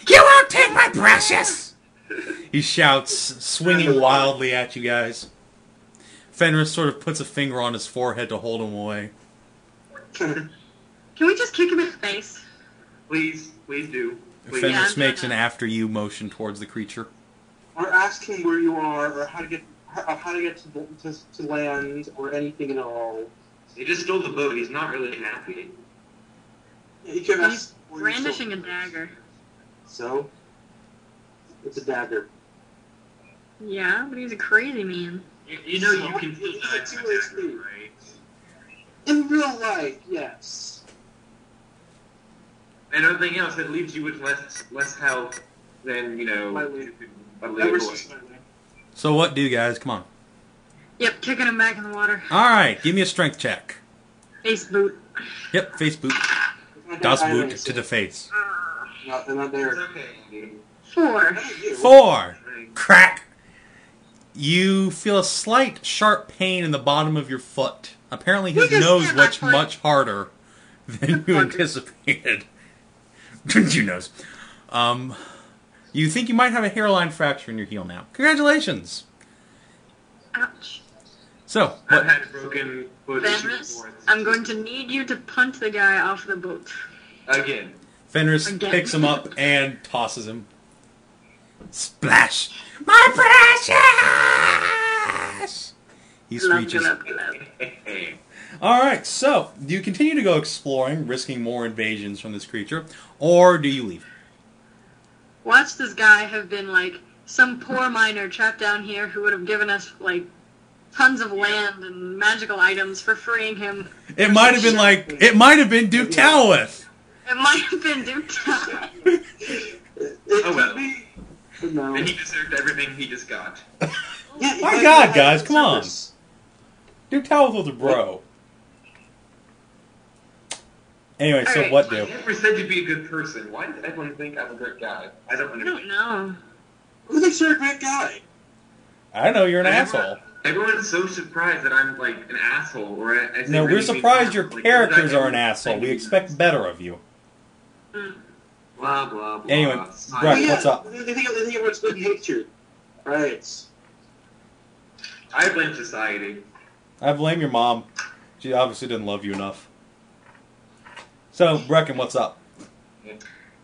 You won't take my precious! He shouts, swinging wildly at you guys. Fenris sort of puts a finger on his forehead to hold him away. Can we just kick him in the face? Please do. Please. Fenris makes an after you motion towards the creature. Or ask him where you are, or how to get to land, or anything at all. He just stole the boat. He's not really happy. Yeah, you can ask. He's brandishing a dagger. So? It's a dagger. Yeah, but he's a crazy man. You know you can still die from a dagger, right? In real life, yes. And everything else, it leaves you with less health than, you know, a little boy. So what do, guys? Come on. Yep, kicking him back in the water. Alright, give me a strength check. Face boot. Yep, face boot. Das Boot to the face. No, they're not there. It's okay. 4. 4! Crack! You feel a slight, sharp pain in the bottom of your foot. Apparently his nose was much harder than you anticipated. Your nose. You think you might have a hairline fracture in your heel now. Congratulations! Ouch. So, I've had a broken foot Fenris, I'm going to need you to punt the guy off the boat. again. Fenris picks him up and tosses him. Splash! My precious! He screeches. Alright, so, do you continue to go exploring, risking more invasions from this creature, or do you leave? Watch this guy have been, like, some poor miner trapped down here who would have given us, like, tons of land and magical items for freeing him. It might have been Duke Talwith! It might have been Duke Talman. Oh well. No. And he deserved everything he just got. Yeah, My God, guys, come on. Duke Talwith was a bro. Anyway, so Alright. what I do? never said to be a good person. Why does everyone think I'm a great guy? I don't I understand. don't know. Who thinks you're a great guy? I know, you're an asshole. Everyone's so surprised that I'm like an asshole, or No, we're surprised your characters are an asshole. We expect better of you. Blah blah blah. Anyway, Smile. Breck, what's up? They think everyone's good natured. Right. I blame society. I blame your mom. She obviously didn't love you enough. So, Brecken, what's up?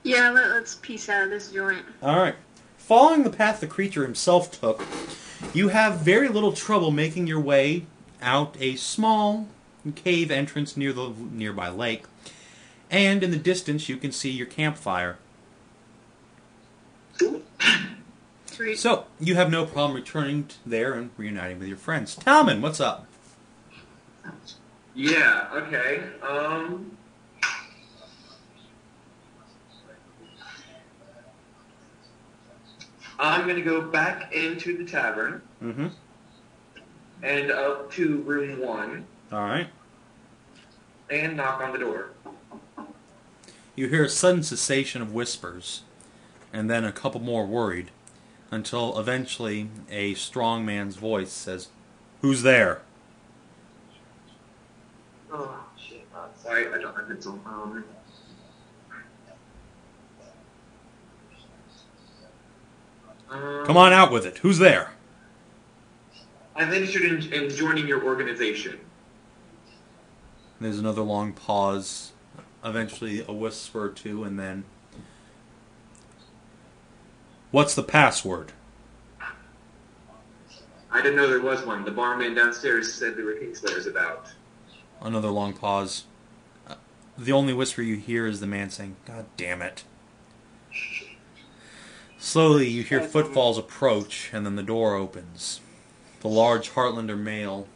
Yeah, let's piece out of this joint. Alright. Following the path the creature himself took, you have very little trouble making your way out a small cave entrance near the nearby lake. And in the distance, you can see your campfire. Sweet. So, you have no problem returning there and reuniting with your friends. Talman, what's up? Yeah. Okay. I'm gonna go back into the tavern Mm-hmm. and up to room 1 Alright. and knock on the door. You hear a sudden cessation of whispers, and then a couple more worried, until eventually a strong man's voice says, "Who's there?" Oh shit! Sorry, I don't have pencil. Come on out with it. Who's there? I'm interested in joining your organization. There's another long pause, eventually a whisper or two, and then, "What's the password?" I didn't know there was one. The barman downstairs said there were Kingslayers about. Another long pause. The only whisper you hear is the man saying, "God damn it." Slowly you hear footfalls approach, and then the door opens. The large Heartlander male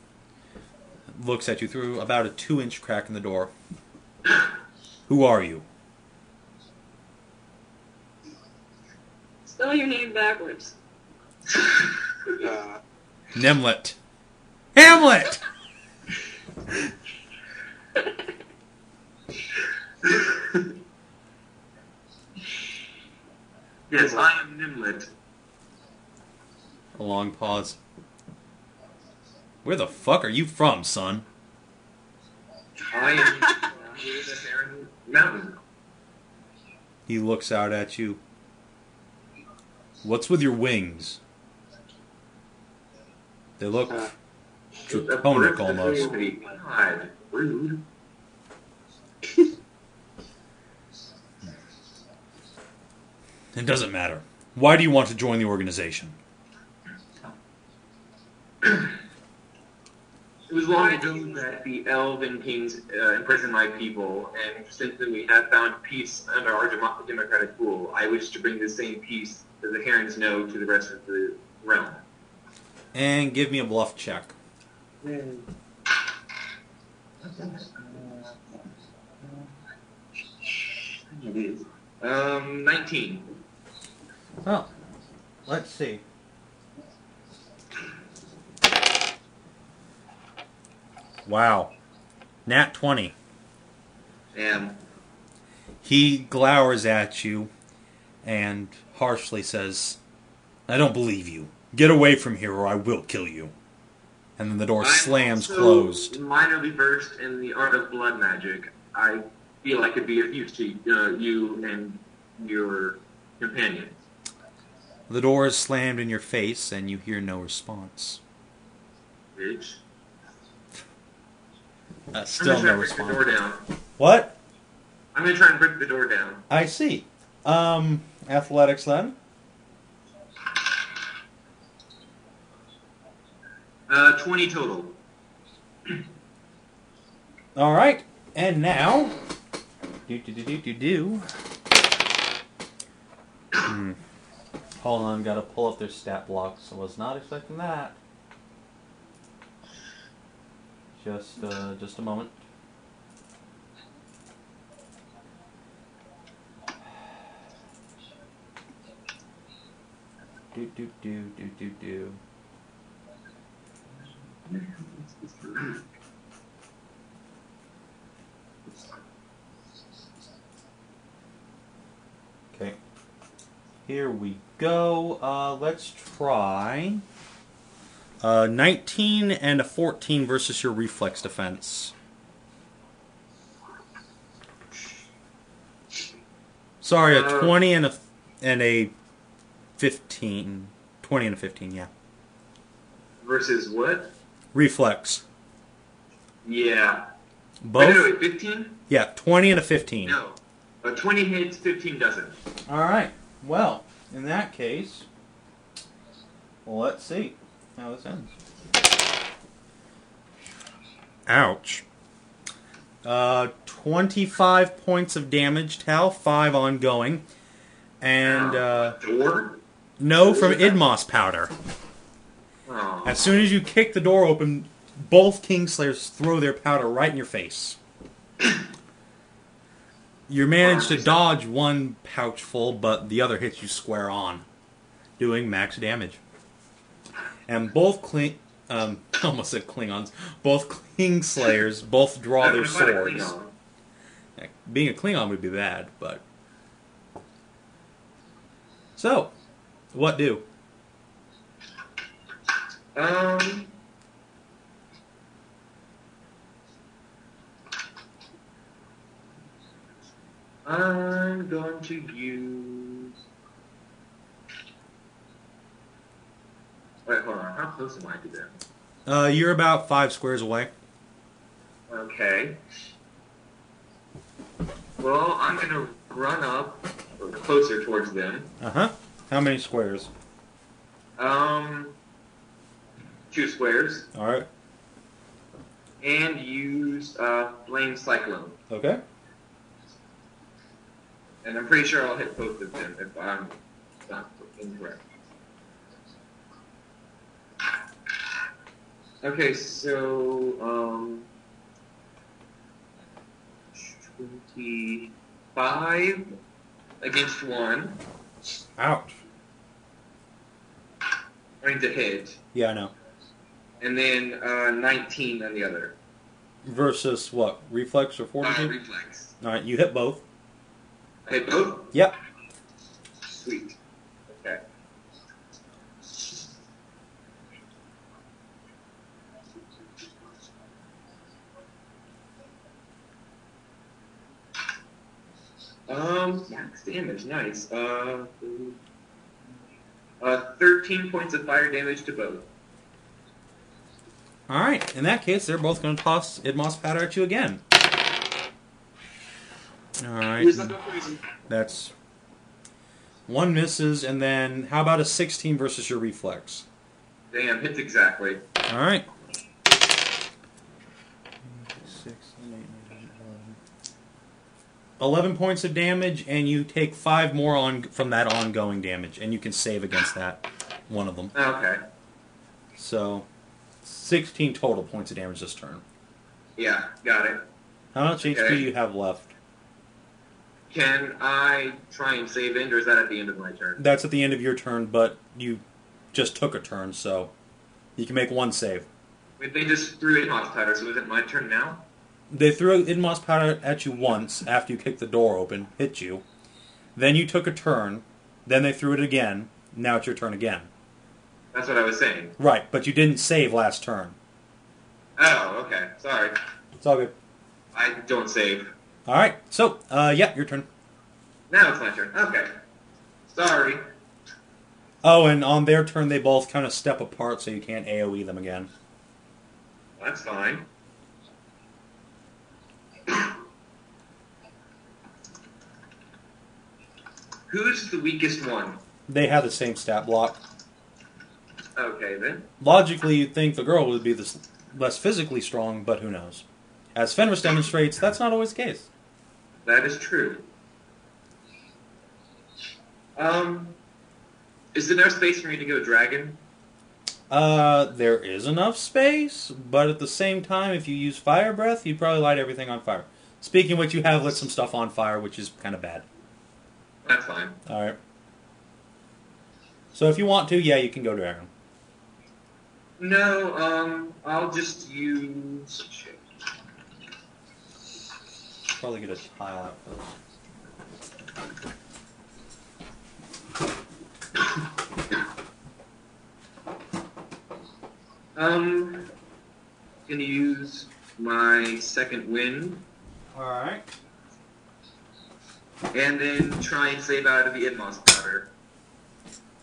looks at you through about a 2-inch crack in the door. "Who are you?" Spell your name backwards. Nimlet. Hamlet! Yes, I am Nimlet. A long pause. "Where the fuck are you from, son?" I am from the Barren Mountain. He looks out at you. What's with your wings? They look draconic almost. God, rude. It doesn't matter. Why do you want to join the organization? It was long ago that the Elven kings imprisoned my people, and since then we have found peace under our democratic rule. I wish to bring the same peace that the Herons know to the rest of the realm. And give me a bluff check. 19. Well, let's see. Wow. Nat 20. Damn. He glowers at you and harshly says, I don't believe you. Get away from here or I will kill you. And then the door slams closed. I'm minorly versed in the art of blood magic. I feel I could be of use to you and your companions. The door is slammed in your face and you hear no response. Bitch. Still no I'm response. break the door down. What? I'm going to try and break the door down. I see. Athletics then? 20 total. Alright. And now... Hold on, gotta pull up their stat blocks. I was not expecting that. Just a moment. Do. Okay. Here we go. Let's try 19 and a 14 versus your reflex defense. Sorry, a 20 and a 15. 20 and a 15, yeah. Versus what? Reflex. Yeah. Both? Wait, 15? Yeah, 20 and a 15. No. A 20 hits, 15 doesn't. Alright. Well, in that case, let's see how this ends. Ouch. 25 points of damage, Tal. 5 ongoing. And, door? no, from Idmos powder. Oh. As soon as you kick the door open, both Kingslayers throw their powder right in your face. You manage to dodge one pouch full, but the other hits you square on, doing max damage. And both almost said Klingons, both Kingslayers both draw their swords. Being a Klingon would be bad, but... So, what do? I'm going to use... Wait, hold on. How close am I to them? You're about 5 squares away. Okay. Well, I'm going to run up or closer towards them. Uh-huh. How many squares? 2 squares. Alright. And use Flame Cyclone. Okay. And I'm pretty sure I'll hit both of them if I'm not incorrect. Okay, so 25 against 1. Ouch. I mean to hit. Yeah, I know. And then 19 on the other. Versus what? Reflex or fortitude? Reflex. Alright, you hit both. I hit both? Yep. Sweet. Okay. Max damage, nice. 13 points of fire damage to both. Alright, in that case, they're both going to toss Idmos powder at you again. Alright. That's... one misses, and then how about a 16 versus your reflex? Damn, hits exactly. Alright. 11 points of damage, and you take 5 more from that ongoing damage, and you can save against that, one of them. Okay. So, 16 total points of damage this turn. Yeah, got it. How much HP do you have left? Can I try and save it, or is that at the end of my turn? That's at the end of your turn, but you just took a turn, so you can make one save. Wait, they just threw Idmos powder, so is it my turn now? They threw Idmos powder at you once after you kicked the door open, hit you. Then you took a turn. Then they threw it again. Now it's your turn again. That's what I was saying. Right, but you didn't save last turn. Oh, okay. Sorry. It's all good. I don't save. Alright, so, yeah, your turn. Now it's my turn. Okay. Sorry. Oh, and on their turn, they both kind of step apart so you can't AoE them again. That's fine. Who's the weakest one? They have the same stat block. Okay, then. Logically, you'd think the girl would be less physically strong, but who knows. As Fenris demonstrates, that's not always the case. That is true. Is there no space for me to go dragon? There is enough space, but at the same time, if you use fire breath, you'd probably light everything on fire. Speaking of which, you have lit some stuff on fire, which is kind of bad. That's fine. Alright. So if you want to, yeah, you can go dragon. No, I'll just use... Shit. Probably get a tile out first. Gonna use my second wind. Alright. And then try and save out of the Idmos powder.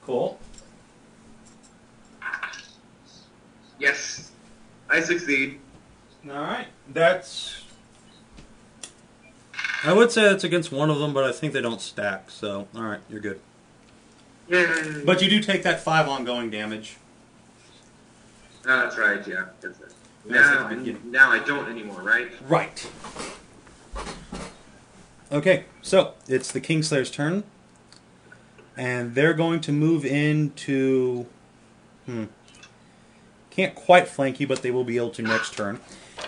Cool. Yes. I succeed. Alright. That's... I would say that's against one of them, but I think they don't stack, so... Alright, you're good. Yay. But you do take that 5 ongoing damage. Oh, that's right, yeah. That's it. Now I don't anymore, right? Right. Okay, so it's the Kingslayer's turn. And they're going to move into... Can't quite flank you, but they will be able to next turn.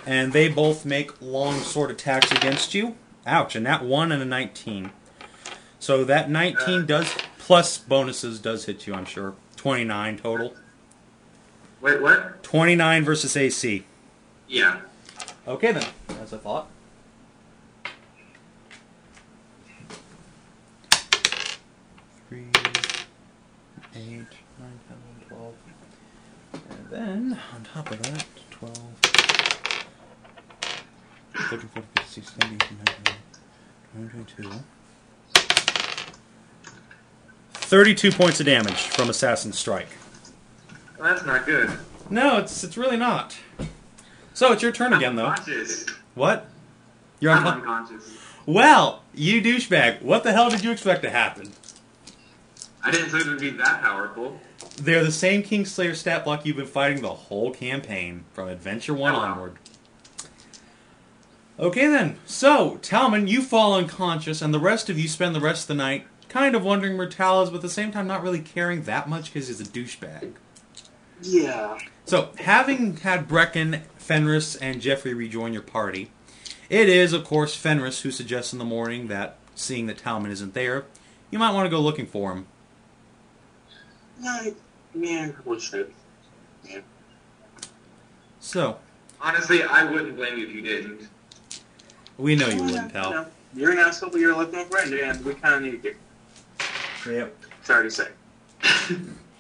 And they both make long sword attacks against you. Ouch, and that 1 and a 19. So that 19 does, plus bonuses, does hit you, I'm sure. 29 total. Wait, what? 29 versus AC. Yeah. Okay then, as I thought. Three, 8, 9, 10, 12. And then, on top of that, 12, 13, 14, 15, 16, 17, 18, 19, 20, 22. 32 points of damage from Assassin's Strike. Well, that's not good. No, it's really not. So, it's your turn again, though. Unconscious. What? You're I'm unconscious. Well, you douchebag, what the hell did you expect to happen? I didn't think it would be that powerful. They're the same Kingslayer stat block you've been fighting the whole campaign, from Adventure 1 onward. Okay then, so, Talman, you fall unconscious, and the rest of you spend the rest of the night kind of wondering where Tal is, but at the same time not really caring that much because he's a douchebag. Yeah. So, having had Brecken, Fenris, and Jeffrey rejoin your party, it is, of course, Fenris who suggests in the morning that, seeing that Talman isn't there, you might want to go looking for him. Yeah, we should. Yeah. So. Honestly, I wouldn't blame you if you didn't. We know you wouldn't, Tal. You know, you're an asshole, but you're looking for it, and we kind of need you. Yep. Sorry to say.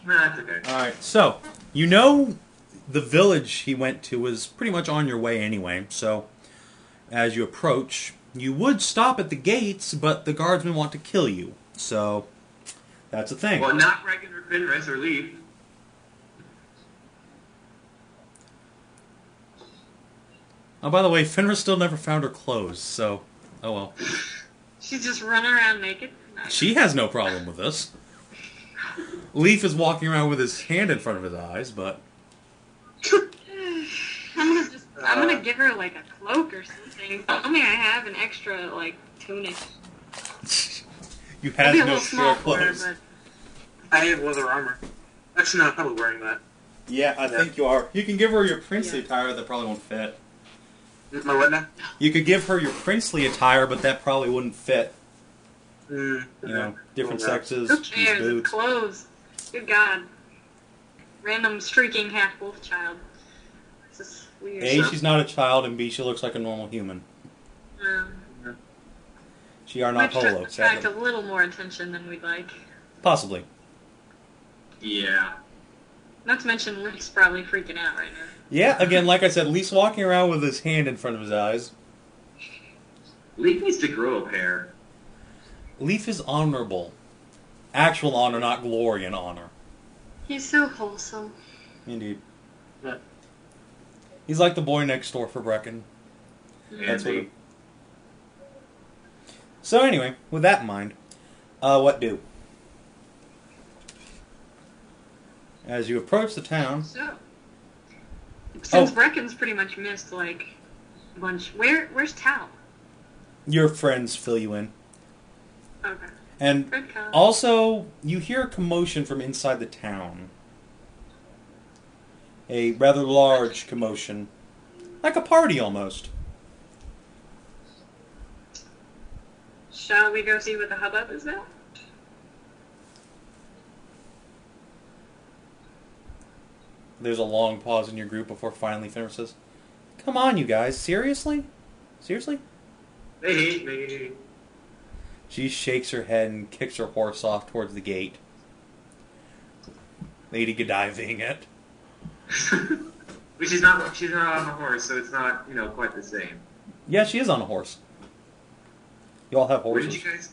Nah, it's okay. Alright, so, you know the village he went to was pretty much on your way anyway, so as you approach, you would stop at the gates, but the guardsmen want to kill you. So, That's a thing. Well, not Brecken or Fenris or Leaf. Oh, by the way, Fenris still never found her clothes, so... Oh well. She's just running around naked. She has no problem with this. Leaf is walking around with his hand in front of his eyes, but... I'm gonna give her, like, a cloak or something. Tell me I have an extra, like, tunic. You have It'll be a no little small spare for her, clothes. but... I have leather armor. Actually, no, I'm probably wearing that. Yeah, I think you are. You can give her your princely attire, that probably won't fit. My what now? You could give her your princely attire, but that probably wouldn't fit. You You know, different Okay. sexes, Who these cares? boots. Clothes. Good God. Random streaking half-wolf child. This is weird. A, she's not a child, and B, she looks like a normal human. She are not Might holo, attract a sadly. little more attention than we'd like. Possibly. Yeah. Not to mention Luke's probably freaking out right now. Yeah, again, like I said, Leaf's walking around with his hand in front of his eyes. Leaf needs to grow a pair. Leaf is honorable. Actual honor, not glory and honor. He's so wholesome. Indeed. Yeah. He's like the boy next door for Brecken. That's what Andy. So anyway, with that in mind, what do? As you approach the town... So, since Brecken's pretty much missed, like, a bunch... Where's Tal? Your friends fill you in. Okay. And Red Tal. also, you hear a commotion from inside the town. A rather large commotion. Like a party, almost. Shall we go see what the hubbub is now? There's a long pause in your group before finally Fenris says, "Come on, you guys. Seriously? Seriously?" They hate me. She shakes her head and kicks her horse off towards the gate. Lady Godiving it. But she's not on a horse, so it's not, quite the same. Yeah, she is on a horse. You all have horses.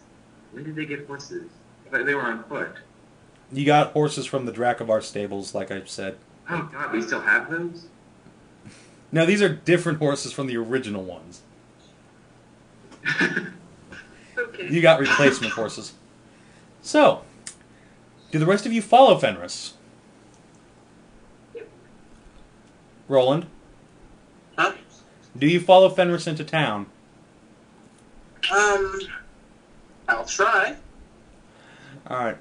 When did they get horses? I thought they were on foot. You got horses from the Dracovar stables, like I said. Oh god, we still have those? Now, these are different horses from the original ones. Okay. You got replacement horses. So, do the rest of you follow Fenris? Yep. Rowland, Huh? do you follow Fenris into town? I'll try. Alright.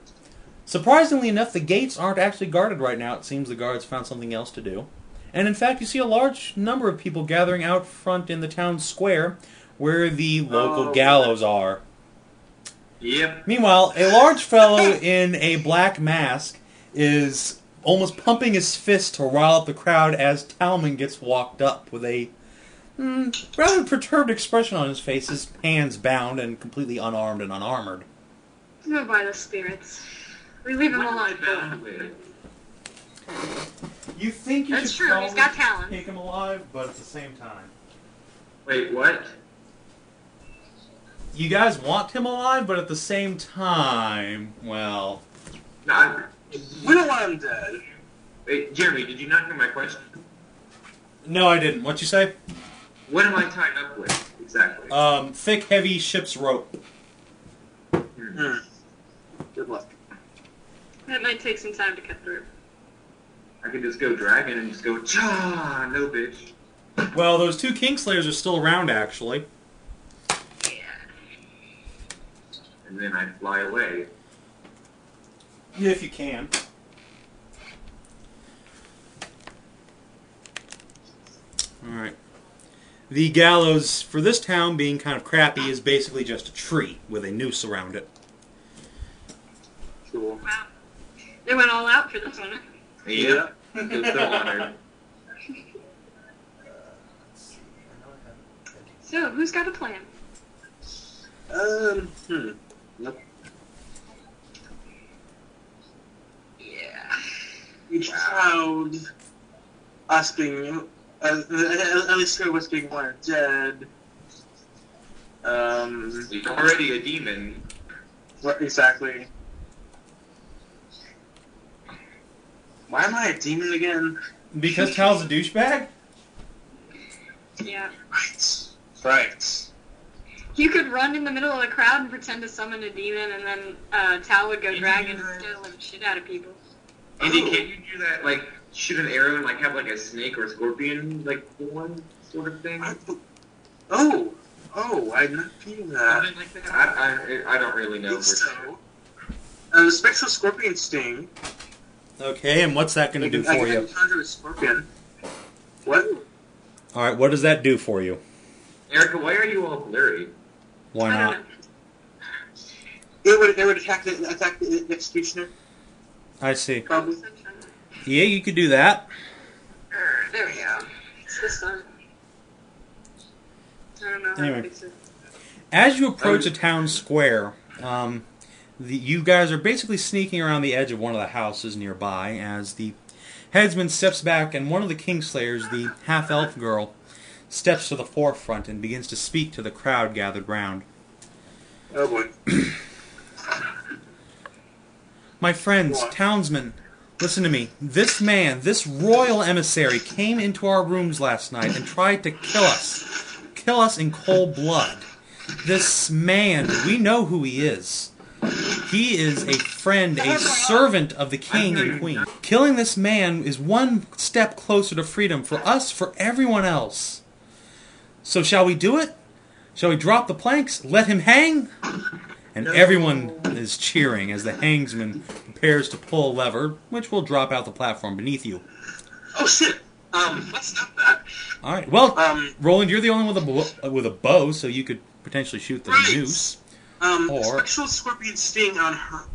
Surprisingly enough, the gates aren't actually guarded right now. It seems the guards found something else to do. And in fact, you see a large number of people gathering out front in the town square where the local gallows are. Yep. Meanwhile, a large fellow in a black mask is almost pumping his fist to rile up the crowd as Talman gets walked up with a rather perturbed expression on his face, his hands bound and completely unarmed and unarmored. Go by the spirits. We leave him What am I alone. bound with? You think you That's should true, probably he's got talent. take him alive, but at the same time. Wait, what? You guys want him alive, but at the same time, well... No, We don't want him dead. wait, Jeremy, did you not hear my question? No, I didn't. What'd you say? What am I tied up with, exactly? Thick, heavy ship's rope. Good luck. That might take some time to cut through. I can just go dragon and just go, cha, no bitch. Well, those two Kingslayers are still around, actually. Yeah. And then I fly away. Yeah, if you can. Alright. The gallows for this town, being kind of crappy, is basically just a tree with a noose around it. Cool. Wow. They went all out for this one. Yeah. It's so honored. So, who's got a plan? Nope. Yeah. Each crowd, us being, at least two of us being one are dead. You're already a demon. What exactly? Why am I a demon again? Because Tal's a douchebag? Yeah. Right. You could run in the middle of the crowd and pretend to summon a demon, and then Tal would go dragon and scare the shit out of people. Andy, can't you do that, like, shoot an arrow and, like, have, like, a snake or a scorpion, like, one sort of thing? Oh, I'm not feeling that. Something like that? I don't really know. So, Spectral Scorpion Sting. Okay, and what's that going to do for you? I can conjure a scorpion. What? Alright, what does that do for you? Erica, why are you all blurry? Why not? It would attack the executioner. I see. Probably. Yeah, you could do that. There we go. It's this one. I don't know how Anyway. to fix it. As you approach the town square, you guys are basically sneaking around the edge of one of the houses nearby as the headsman steps back and one of the Kingslayers, the half-elf girl, steps to the forefront and begins to speak to the crowd gathered round. Oh boy. My friends, townsmen, listen to me. This man, this royal emissary, came into our rooms last night and tried to kill us. Kill us in cold blood. This man, we know who he is. He is a friend, a servant of the king and queen. Killing this man is one step closer to freedom for us, for everyone else. So shall we do it? Shall we drop the planks? Let him hang? And everyone is cheering as the hangsman prepares to pull a lever, which will drop out the platform beneath you. Oh shit! Let's stop that. All right. Well, Rowland, you're the only one with a bow, so you could potentially shoot the noose. Or Spectral Scorpion Sting on her.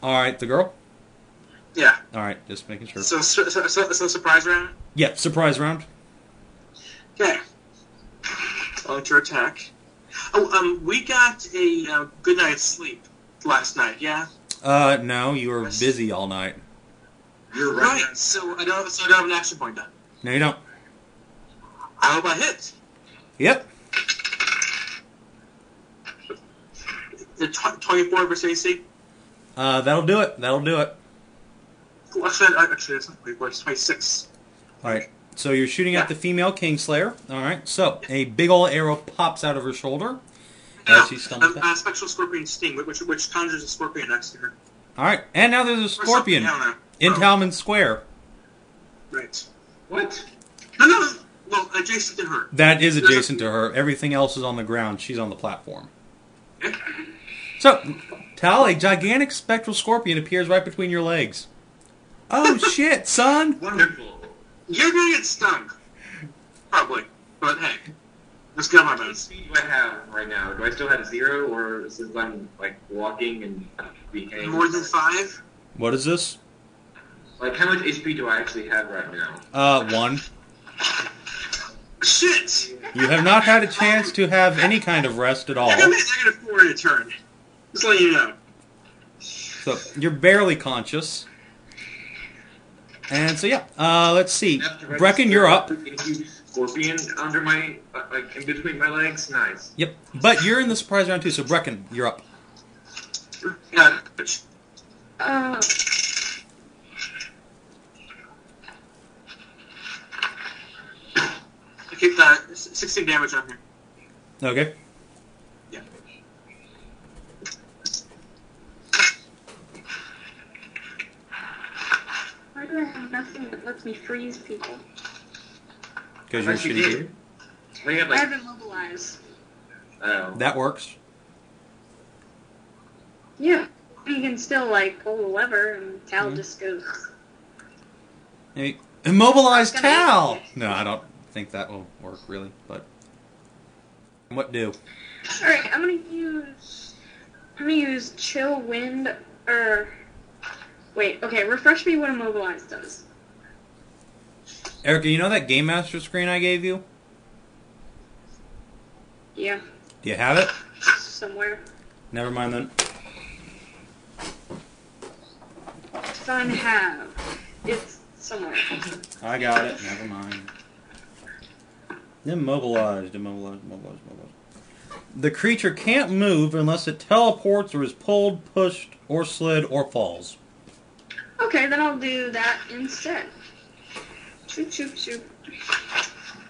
all right, the girl. Yeah. All right, just making sure. So surprise round. Yeah, surprise round. Okay. To attack. Oh, we got a good night's sleep last night. Yeah. No, you were busy all night. You're Right. So I don't have an action point then. No, you don't. I hope I hit. Yep. The 24 versus AC. That'll do it. That'll do it. Cool. Actually, it's not 24. It's 26. All right. So you're shooting at the female Kingslayer. All right. So a big old arrow pops out of her shoulder as she stumbles back. Spectral Scorpion Sting, which conjures a scorpion next to her. All right. And now there's a scorpion I don't know. in Talman Square. Right. What? No. Well, adjacent to her. That is adjacent to her. Everything else is on the ground. She's on the platform. Okay. So, Tal, a gigantic spectral scorpion appears right between your legs. Oh shit, son! Wonderful. You're gonna get stung. Probably. But hey. Let's get on my How much bones. speed do I have right now? Do I still have 0, or since I'm, like, walking and being More than 5? What is this? Like, how much HP do I actually have right now? 1. Shit! You have not had a chance to have any kind of rest at all. You're gonna be at -4 in a turn. Just letting you know. So, you're barely conscious. And so, yeah, let's see. Brecken, you're up. Scorpion under my, like, in between my legs? Nice. Yep. But you're in the surprise round too, so Brecken, you're up. Yeah. Okay, 16 damage on here. Okay. Yeah. Why do I have nothing that lets me freeze people? Because you're a shitty dude. I have, I like, have immobilize. oh. That works. Yeah. You can still, like, pull the lever and Tal just goes... Hey, immobilize I'm gonna Tal! hit No, I don't think that will work, really, but... What do? Alright, I'm gonna use Chill Wind, or... Wait, okay, refresh me what immobilize does. Erica, you know that Game Master screen I gave you? Yeah, Do you have it? somewhere. Never mind then. Fun have. It's somewhere. I got it. Never mind. Immobilized. The creature can't move unless it teleports or is pulled, pushed, or slid, or falls. Okay, then I'll do that instead. Shoop, shoop, shoop.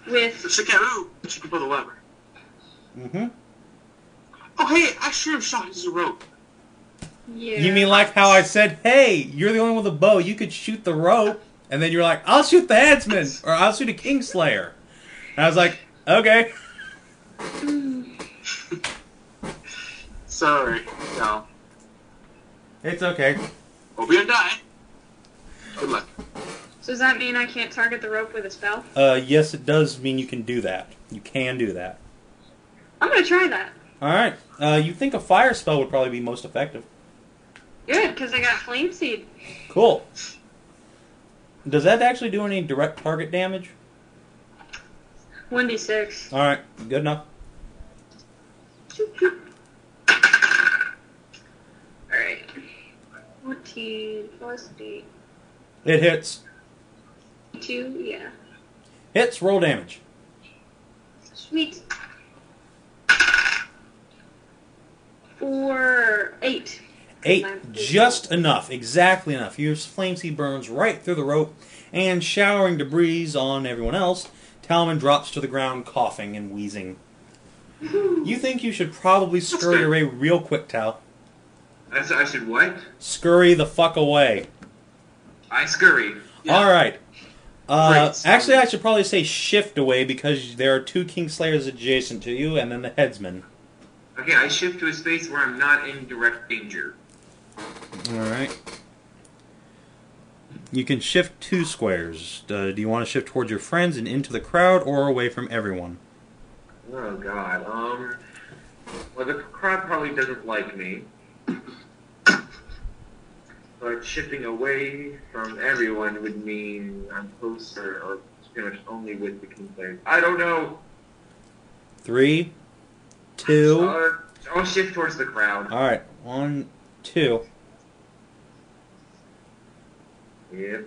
With... She can pull the lever. Mm-hmm. Oh, hey, I should have shot his rope. Yeah. You mean like how I said, hey, you're the only one with a bow, you could shoot the rope, and then you're like, I'll shoot the headsman, or I'll shoot a Kingslayer. And I was like, okay. Sorry. No. It's okay. Hope you don't die. Good luck. So does that mean I can't target the rope with a spell? Yes, it does mean you can do that. You can do that. I'm gonna try that. Alright. You think a fire spell would probably be most effective. Good, because I got Flame Seed. Cool. Does that actually do any direct target damage? 1d6. Alright, good enough. Alright. 14 plus 8. It hits. 2, yeah. Hits, roll damage. Sweet. For 8. 8, just enough, exactly enough. Your flame seed burns right through the rope, and showering debris on everyone else, Talman drops to the ground coughing and wheezing. You think you should probably scurry away real quick, Tal. I should what? Scurry the fuck away. I scurry. Yeah. Alright. Great. Actually, I should probably say shift away, because there are 2 Kingslayers adjacent to you, and then the headsman. Okay, I shift to a space where I'm not in direct danger. Alright. You can shift 2 squares. Do you want to shift towards your friends and into the crowd, or away from everyone? Oh god, well the crowd probably doesn't like me. But shifting away from everyone would mean I'm closer, or pretty much only with the Kingslayer. I don't know! 3, 2... I'll shift towards the crowd. Alright, 1, 2. Yep.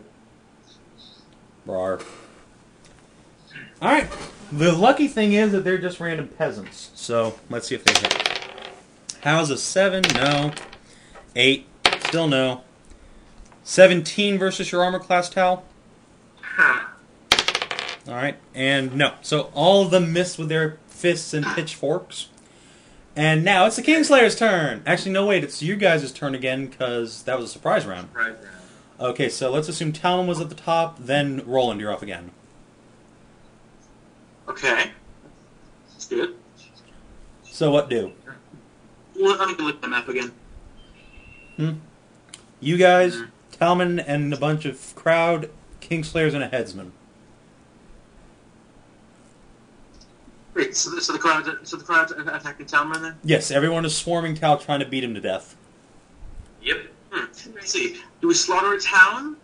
Rawr. Alright, the lucky thing is that they're just random peasants, so let's see if they hit. How's a 7? No. 8? Still no. 17 versus your armor class, Tal? Ha! Alright, and no. So all of them missed with their fists and pitchforks. And now it's the Kingslayer's turn! Actually, no, wait, it's you guys' turn again, because that was a surprise round. Right now. Okay, so let's assume Talman was at the top, then Rowland, you're off again. Okay. That's good. So what do? Well, let me look at the map again. You guys, Talman, and a bunch of crowd, Kingslayers, and a headsman. Wait, so the crowd attacking Talman then? Yes, everyone is swarming Tal, trying to beat him to death. Yep. Let's see. Do we slaughter a town,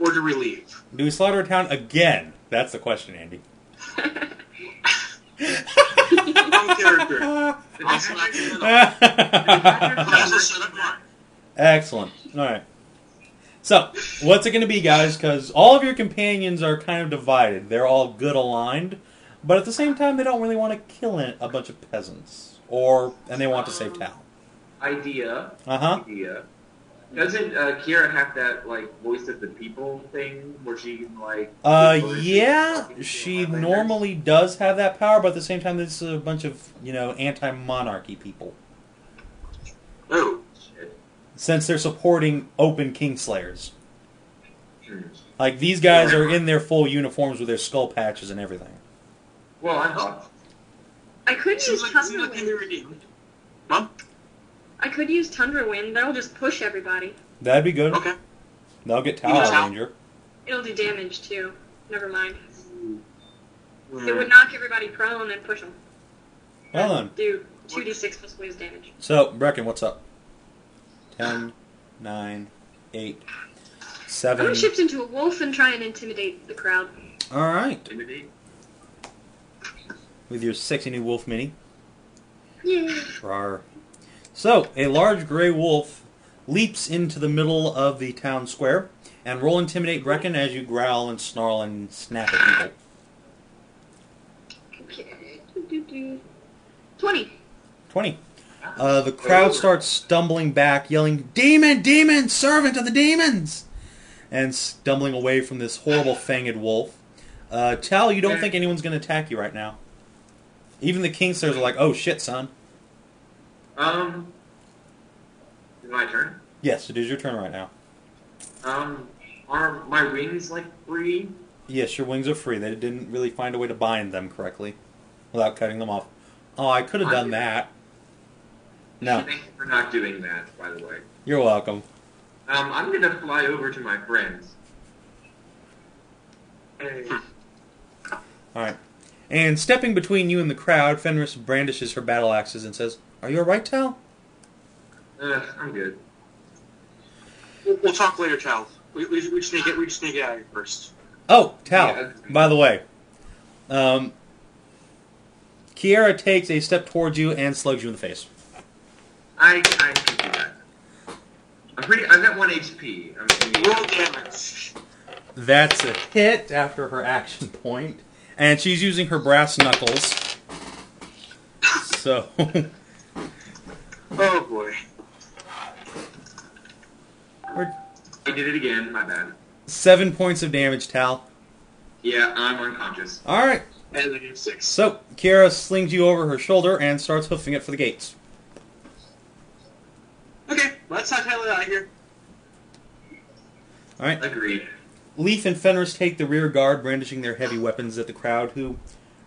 or do we leave? Do we slaughter a town again? That's the question, Andy. Wrong character. I'll smack him in the Excellent. Alright. So, what's it going to be, guys? Because all of your companions are kind of divided. They're all good aligned, but at the same time, they don't really want to kill a bunch of peasants. And they want to save Tal. Idea. Uh-huh. Idea. Doesn't Kiera have that, like, voice of the people thing, where she can, like... Yeah, she normally does have that power, but at the same time, this is a bunch of, anti-monarchy people. Oh. Shit. Since they're supporting open Kingslayers. Like, these guys are in their full uniforms with their skull patches and everything. Well, I'm not. I could use Tundra like Wind. redeemed. Mom? I could use Tundra Wind. That'll just push everybody. That'd be good. Okay. They'll get Tal out of danger. It'll do damage, too. Never mind. It would knock everybody prone and push them. Well then. Do 2d6 plus whiz damage. So, Brecken, what's up? 10, 9, 8, 7... I'm going to shift into a wolf and try and intimidate the crowd. Alright. Intimidate? With your sexy new wolf mini. Yeah. Rawr. So, a large gray wolf leaps into the middle of the town square, and roll Intimidate Brecken as you growl and snarl and snap at people. Okay. 20. 20. The crowd starts stumbling back, yelling, "Demon! Demon! Servant of the demons!" and stumbling away from this horrible fanged wolf. Tal, you don't think anyone's going to attack you right now. Even the Kingslayers are like, oh shit, son. Is it my turn? Yes, it is your turn right now. Are my wings, like, free? Yes, your wings are free. They didn't really find a way to bind them correctly without cutting them off. Oh, I could have done that. No. Thank you for not doing that, by the way. You're welcome. I'm going to fly over to my friends. Hey. Alright. And stepping between you and the crowd, Fenris brandishes her battle axes and says, are you alright, Tal? I'm good. We'll talk later, Tal. We just need to get out of here first. Oh, Tal, Yeah. by the way. Kiera takes a step towards you and slugs you in the face. I can do that. I've got 1 HP. Roll damage. That's a hit after her action point. And she's using her brass knuckles. So... Oh, boy. I did it again, my bad. 7 points of damage, Tal. Yeah, I'm unconscious. Alright. And then you 6. So, Kiera slings you over her shoulder and starts hoofing it for the gates. Okay, let's not Tyler out of here. Alright. Agreed. Leaf and Fenris take the rear guard, brandishing their heavy weapons at the crowd, who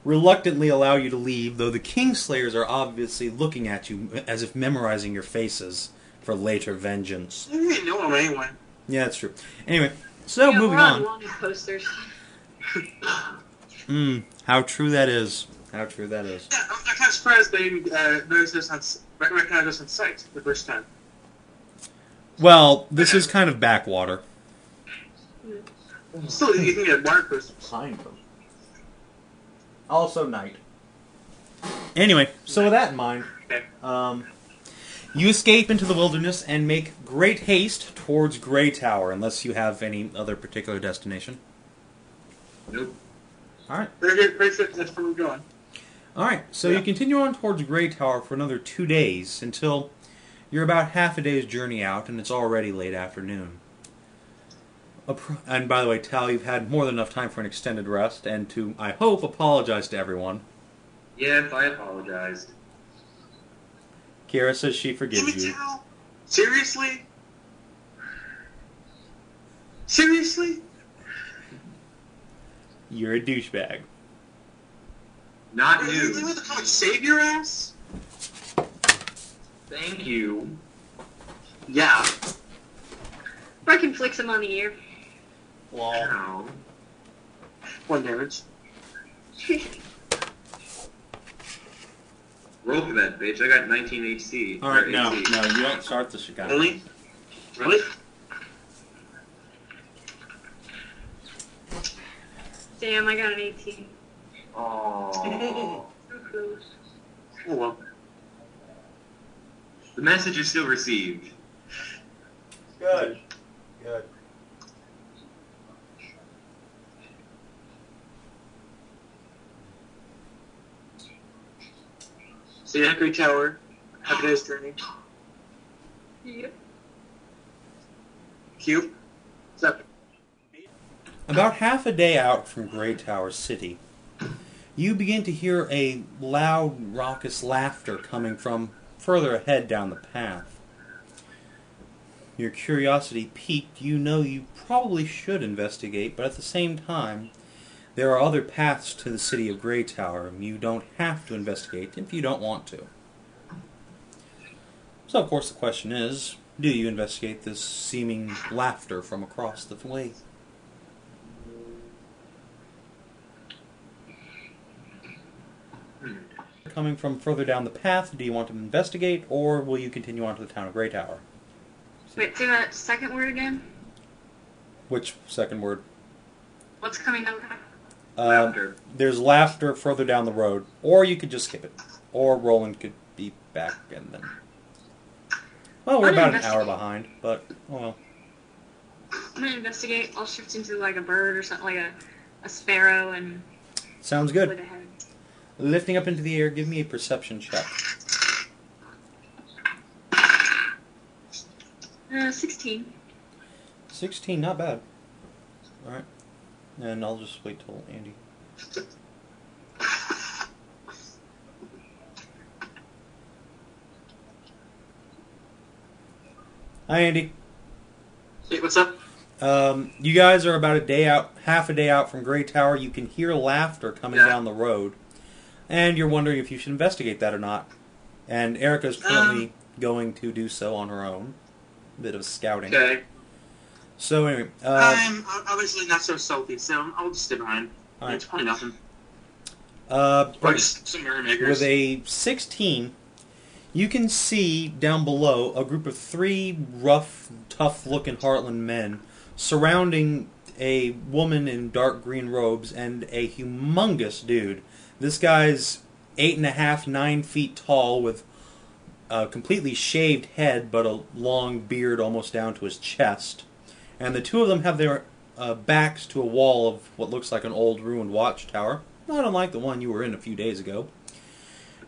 reluctantly allow you to leave, though the Kingslayers are obviously looking at you as if memorizing your faces for later vengeance. You didn't know him anyway. Yeah, that's true. Anyway, so Yeah, moving we're on. Long posters. How true that is. How true that is. Yeah, I'm kind of surprised they noticed us recognized us on sight the first time. Well, this is kind of backwater. Still, you can get water posters. Behind them. Also night. Anyway, so with that in mind, Okay. you escape into the wilderness and make great haste towards Greytower, unless you have any other particular destination. Nope. Alright. Very good. That's where we're going. Alright, so you continue on towards Greytower for another 2 days, until you're about half a day's journey out, and it's already late afternoon. And by the way, Tal, you've had more than enough time for an extended rest, and to, I hope, apologize to everyone. Yes, I apologized. Kiera says she forgives you. Tal? Seriously? Seriously? You're a douchebag. Not You you. really want to come and save your ass? Thank you. Yeah. Brecken flicks him on the ear. Ow. 1 damage. Roll for that, bitch. I got 19 HC. Alright, Or no, AC. no, you don't start the Chicago. Really? Really? Damn, I got an 18. Aww. So close. Oh well. The message is still received. Good. Good. So yeah, Greytower. Have a day's journey. Yep. Cube. What's up? About half a day out from Greytower City, you begin to hear a loud, raucous laughter coming from further ahead down the path. Your curiosity piqued, you know you probably should investigate, but at the same time, there are other paths to the city of Greytower. You don't have to investigate if you don't want to. So, of course, the question is, do you investigate this seeming laughter from across the way? Coming from further down the path, do you want to investigate, or will you continue on to the town of Greytower? Wait, say that second word again? Which second word? What's coming down? Laughter. There's laughter further down the road, or you could just skip it. Or Rowland could be back and then... Well, we're I'm gonna about an hour investigate. behind, but, oh well. I'm gonna investigate. I'll shift into like a bird or something, like a sparrow, and Sounds with good. a head. Lifting up into the air, give me a perception check. 16. 16, not bad. Alright. And I'll just wait till Andy. Hi, Andy. Hey, what's up? You guys are about half a day out from Greytower. You can hear laughter coming down the road. And you're wondering if you should investigate that or not. And Erica's currently going to do so on her own. A bit of scouting. Okay. So anyway, I'm obviously not so salty, so I'll just stay behind. All right. It's probably nothing. Brecken, Some merrymakers. with a 16, you can see down below a group of 3 rough, tough-looking Heartland men surrounding a woman in dark green robes and a humongous dude. This guy's 8.5, 9 feet tall with a completely shaved head but a long beard almost down to his chest. And the two of them have their backs to a wall of what looks like an old ruined watchtower, not unlike the one you were in a few days ago.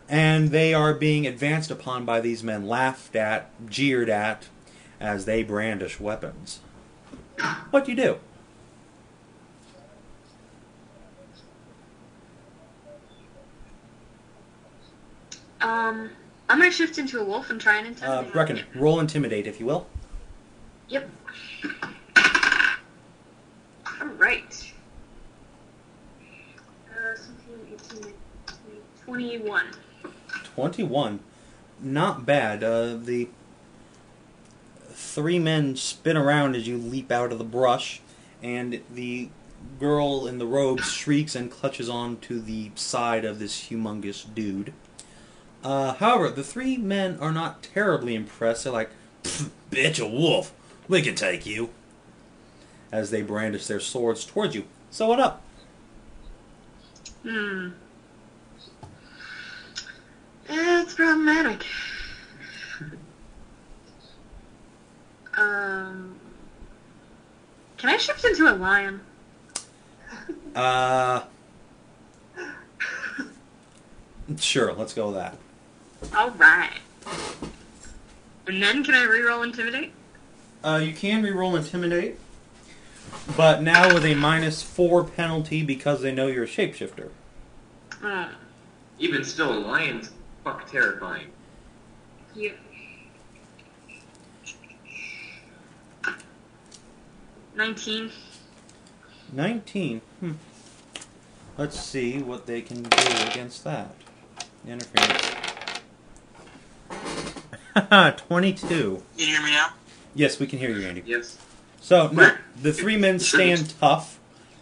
And they are being advanced upon by these men, laughed at, jeered at, as they brandish weapons. What do you do? I'm gonna shift into a wolf and try and intimidate. Brecken, roll Intimidate, if you will. Yep. Alright. 17, 18, 21. 21. Not bad. The 3 men spin around as you leap out of the brush, and the girl in the robe shrieks and clutches on to the side of this humongous dude. However, the 3 men are not terribly impressed. They're like, "Bitch, a wolf. We can take you." As they brandish their swords towards you. So what up? It's problematic. Can I shift into a lion? Sure, let's go with that. Alright. And then can I reroll Intimidate? You can reroll Intimidate, but now with a -4 penalty because they know you're a shapeshifter. Even still, a lion's fuck terrifying. Yeah. 19. 19. Let's see what they can do against that. Interference. 22. Can you hear me now? Yes, we can hear you, Andy. Yes. So, no, the 3 men stand tough,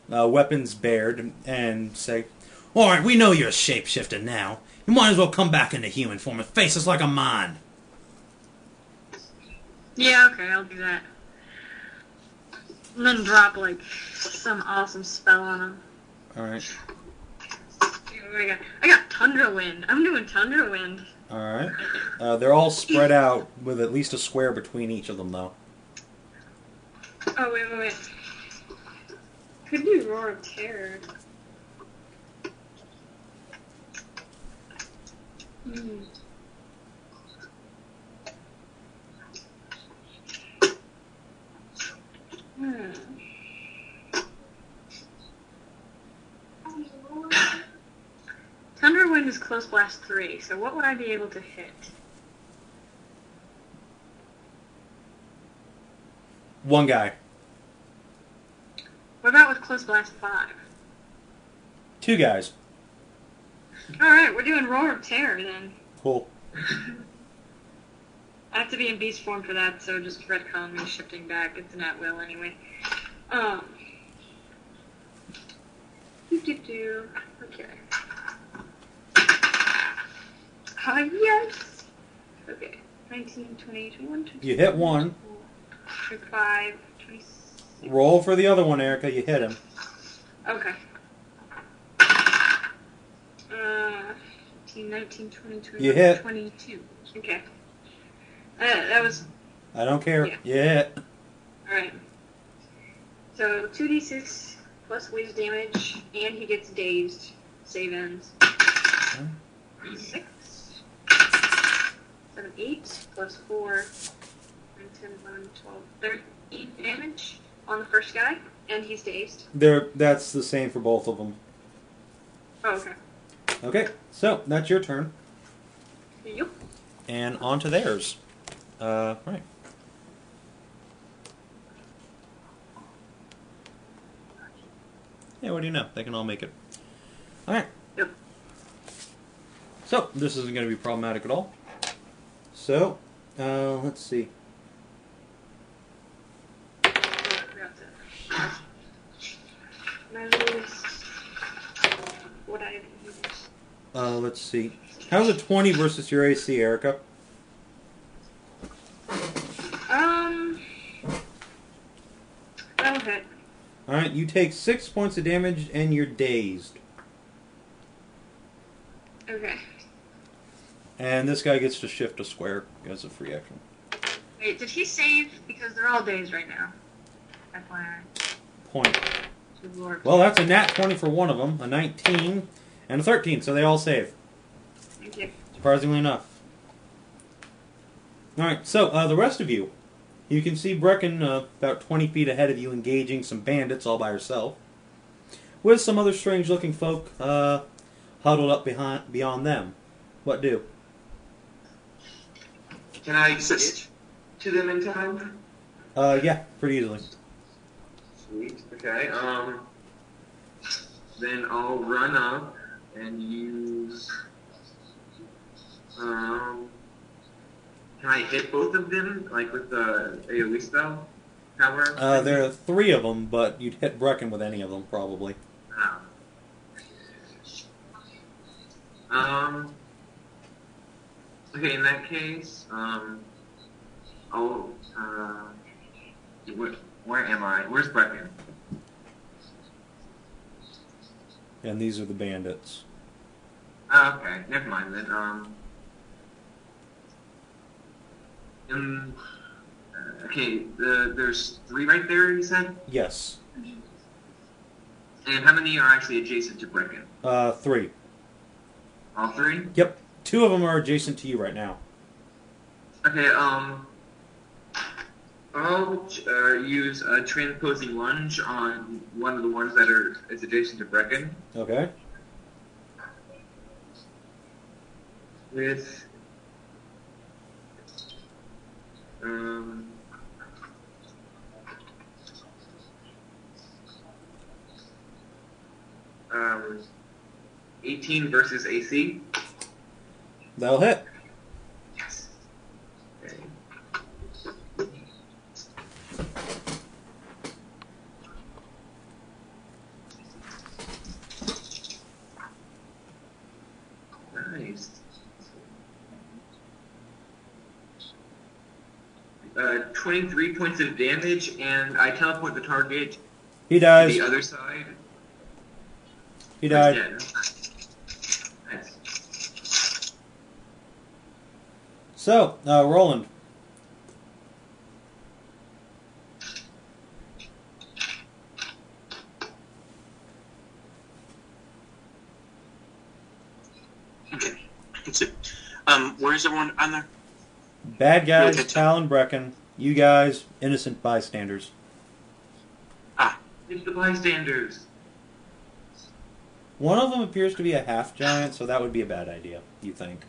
weapons bared, and say, "Alright, we know you're a shapeshifter now. You might as well come back into human form and face us like a man." Yeah, okay, I'll do that. And then drop, like, some awesome spell on him. Alright. I got Tundra Wind. I'm doing Tundra Wind. Alright. They're all spread out with at least a square between each of them, though. Oh, wait. Could do Roar of Terror. Thunder Wind is Close Blast 3, so what would I be able to hit? One guy. What about with Close Blast 5? 2 guys. Alright, we're doing Roar of Terror then. Cool. I have to be in beast form for that, so just retcon me shifting back. It's an at-will anyway. Okay. Yes! Okay. 19, 20, 21, 22, You hit one. 25, 26. Roll for the other one, Erica. You hit him. Okay. 18, 19, 20, 21, You hit. 22. Okay. That was... I don't care. Yeah. You hit. Alright. So, 2d6 plus whiz damage, and he gets dazed. Save ends. 6. 7, 8, plus 4, 9, 10, 11, 12, 13 damage. on the first guy, and he's dazed. That's the same for both of them. Oh, okay. Okay, so that's your turn. Yep. And on to theirs. Right. Yeah, what do you know? They can all make it. Alright. Yep. So, this isn't going to be problematic at all. So, let's see. What I use. Let's see. How's a 20 versus your AC, Erica? That'll hit. Alright, you take 6 points of damage and you're dazed. Okay. And this guy gets to shift a square as a free action. Wait, did he save? Because they're all dazed right now. FYI. Point. Well, that's a nat 20 for one of them, a 19, and a 13, so they all save. Thank you. Surprisingly enough. Alright, so the rest of you. You can see Brecken about 20 feet ahead of you engaging some bandits all by herself. With some other strange-looking folk huddled up beyond them. What do? Can I assist to them in time? Yeah, pretty easily. Sweet. Okay. Then I'll run up and use. Can I hit both of them, like with the AoE spell? Power? There are 3 of them, but you'd hit Brecken with any of them, probably. Okay, in that case, I'll, where am I? Where's Brecken? And these are the bandits. Oh, okay, never mind then. Okay, there's 3 right there, you said? Yes. And how many are actually adjacent to Brecken? 3. All 3? Yep. 2 of them are adjacent to you right now. Okay, I'll use a transposing lunge on one of the ones that is adjacent to Brecken. Okay. With 18 versus AC. That'll hit. Yes. Okay. Nice. 23 points of damage, and I teleport the target He dies. to the other side. He died. Dead. Nice. So, Rowland. Okay. That's it. Where's everyone on there? Bad guys, Okay. Talon, Brecken. You guys, innocent bystanders. It's the bystanders. One of them appears to be a half-giant, so that would be a bad idea, you think.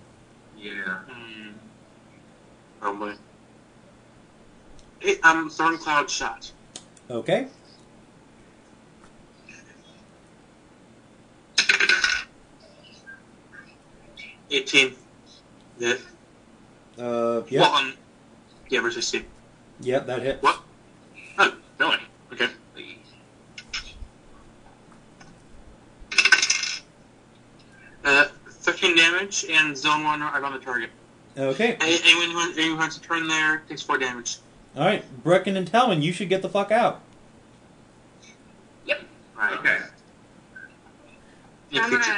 Yeah. Probably. Hey, Thorn Cloud shot. Okay. $18. Hit. Yep. Well, yeah, versus C. Yep, that hits. What? Oh, really? Okay. 13 damage, and zone 1 right on the target. Okay. Anyone who wants to turn there takes 4 damage. Alright, Brecken and Talman, you should get the fuck out. Yep. Okay. I'm gonna...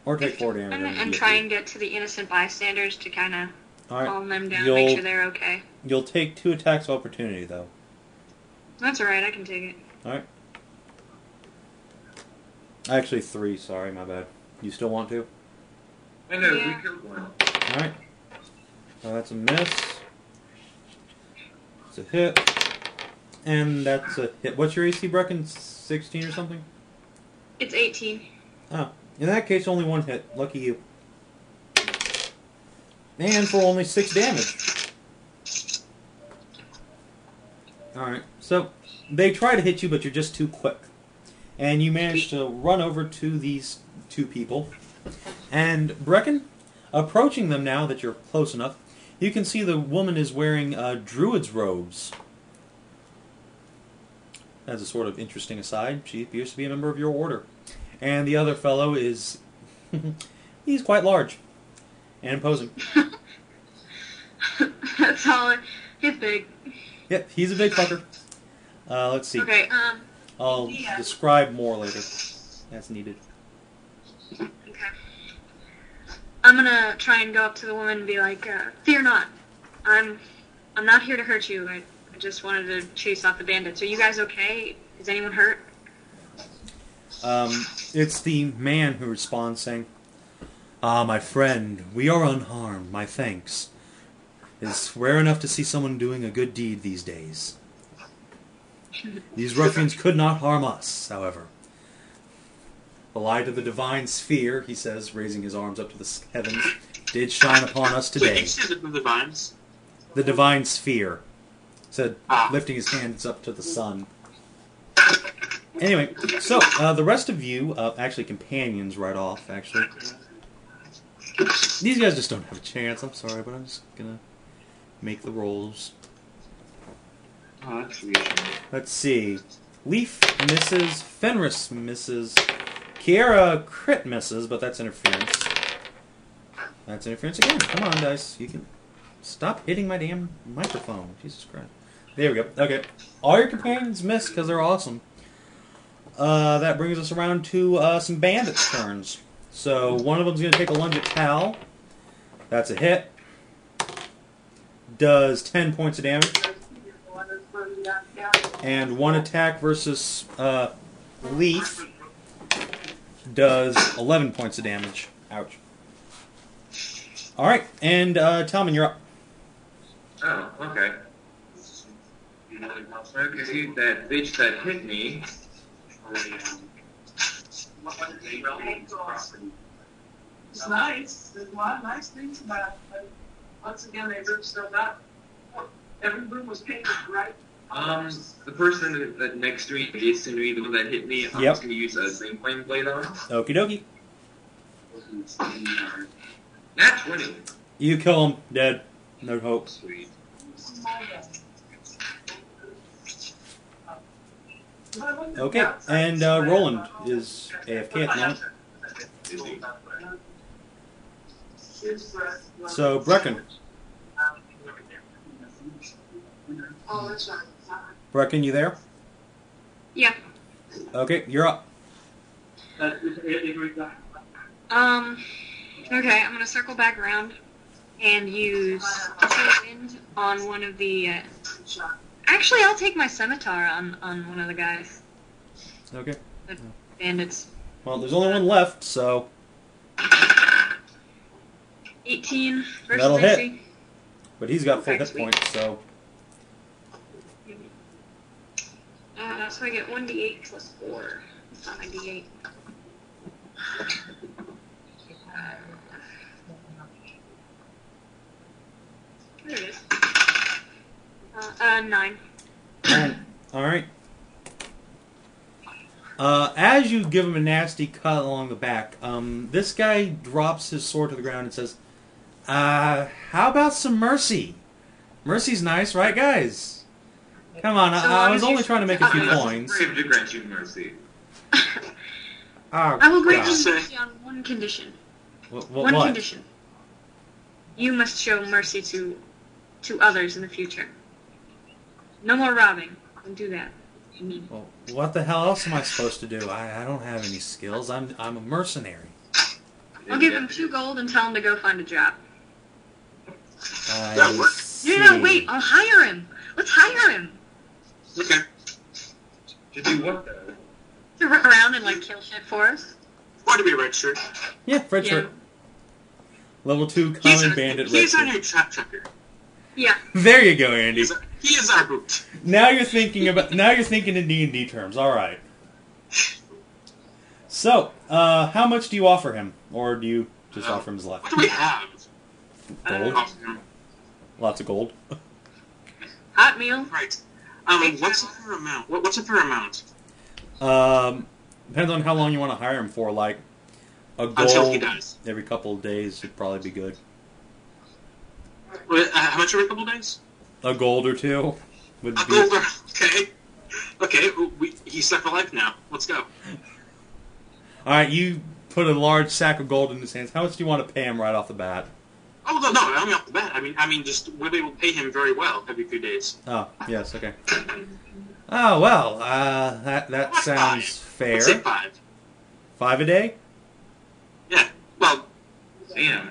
Or take 4 damage. And try and get to the innocent bystanders to kind of calm them down, You'll- make sure they're okay. You'll take 2 attacks of opportunity, though. That's alright, I can take it. Alright. Actually, 3, sorry, my bad. You still want to? I know, Yeah. we killed one. Alright. That's a miss. It's a hit. and that's a hit. What's your AC, Brecken? 16 or something? It's 18. Oh, in that case, only one hit. Lucky you. And for only 6 damage. Alright, so they try to hit you, but you're just too quick. And you manage to run over to these 2 people. And Brecken, approaching them now that you're close enough, you can see the woman is wearing Druid's robes. As a sort of interesting aside, she appears to be a member of your order. And the other fellow is... he's quite large. And imposing. That's all. He's big. Yep, he's a big fucker. Let's see. Okay, I'll describe more later. That's needed. Okay. I'm gonna try and go up to the woman and be like, fear not. I'm not here to hurt you. I just wanted to chase off the bandits. Are you guys okay? Is anyone hurt? It's the man who responds saying, "Ah, my friend, we are unharmed. My thanks. It's rare enough to see someone doing a good deed these days. These ruffians could not harm us, however. The light of the divine sphere," he says, raising his arms up to the heavens, "did shine upon us today." Wait, you said the divines? The divine sphere. Said, lifting his hands up to the sun. Anyway, so, the rest of you, actually companions right off, actually. These guys just don't have a chance, I'm sorry, but I'm just gonna make the rolls. Oh, that's reassuring. Let's see. Leaf misses, Fenris misses, Kiera crit misses, but that's interference. That's interference again. Come on, dice. You can stop hitting my damn microphone. Jesus Christ. There we go. Okay. All your companions miss because they're awesome. That brings us around to some bandits' turns. So one of them's going to take a lunge at Tal. That's a hit. Does 10 points of damage. And one attack versus Leaf does 11 points of damage. Ouch. Alright, and Talman, you're up. Oh, okay. Okay, that bitch that hit me. It's nice. There's a lot of nice things about it. But once again, they ripped stuff out. Every room was painted, right? The person that next to me, adjacent to me, the one that hit me, I'm just going to use a Zing Flame Blade on. Okie dokie. Nat 20. You kill him. Dead. No hope. Sweet. Okay, and Rowland is AFK at the moment. So, Brecken. Brecken, you there? Yeah. Okay, you're up. Okay, I'm gonna circle back around and use Chill Wind on one of the, actually, I'll take my scimitar on one of the guys. Okay. The bandits. Well, there's only one left, so... 18 versus That'll AC. hit. But he's got full Okay, hit sweet. points, so... So I get 1d8 plus 4. It's not my d8. There it is. 9. Alright. As you give him a nasty cut along the back, this guy drops his sword to the ground and says, how about some mercy? Mercy's nice, right, guys? Come on, I was only trying to make a few coins. I'm brave to grant you mercy. I will grant God. you mercy on one condition. What? Condition. You must show mercy to others in the future. No more robbing. Don't do that. Well, what the hell else am I supposed to do? I don't have any skills. I'm a mercenary. I'll give him 2 gold and tell him to go find a job. That works. No, wait. I'll hire him. Let's hire him. Okay. To do what, though? To run around and, kill shit for us. Or to be a red shirt. Yeah, red Yeah. shirt. Level 2 He's common bandit red He's our shirt. new trap checker. Yeah. There you go, Andy. He is our boot. Now you're thinking in D&D terms. All right. So, how much do you offer him, or do you just offer him his left? What do we have? Gold. Lots of gold. Hot meal. Right. What's a fair amount? What's a fair amount? Depends on how long you want to hire him for. Like a gold Until he dies. Every couple of days would probably be good. How much every couple of days? A gold or two would be. Gold. Okay. Okay. He's stuck for life now. Let's go. All right, you put a large sack of gold in his hands. How much do you want to pay him right off the bat? Oh no, I mean off the bat. I mean, just we'll be able to pay him very well every few days. Oh, yes, okay. Oh well, that sounds fair. Let's say 5. 5 a day? Yeah. Well, Damn.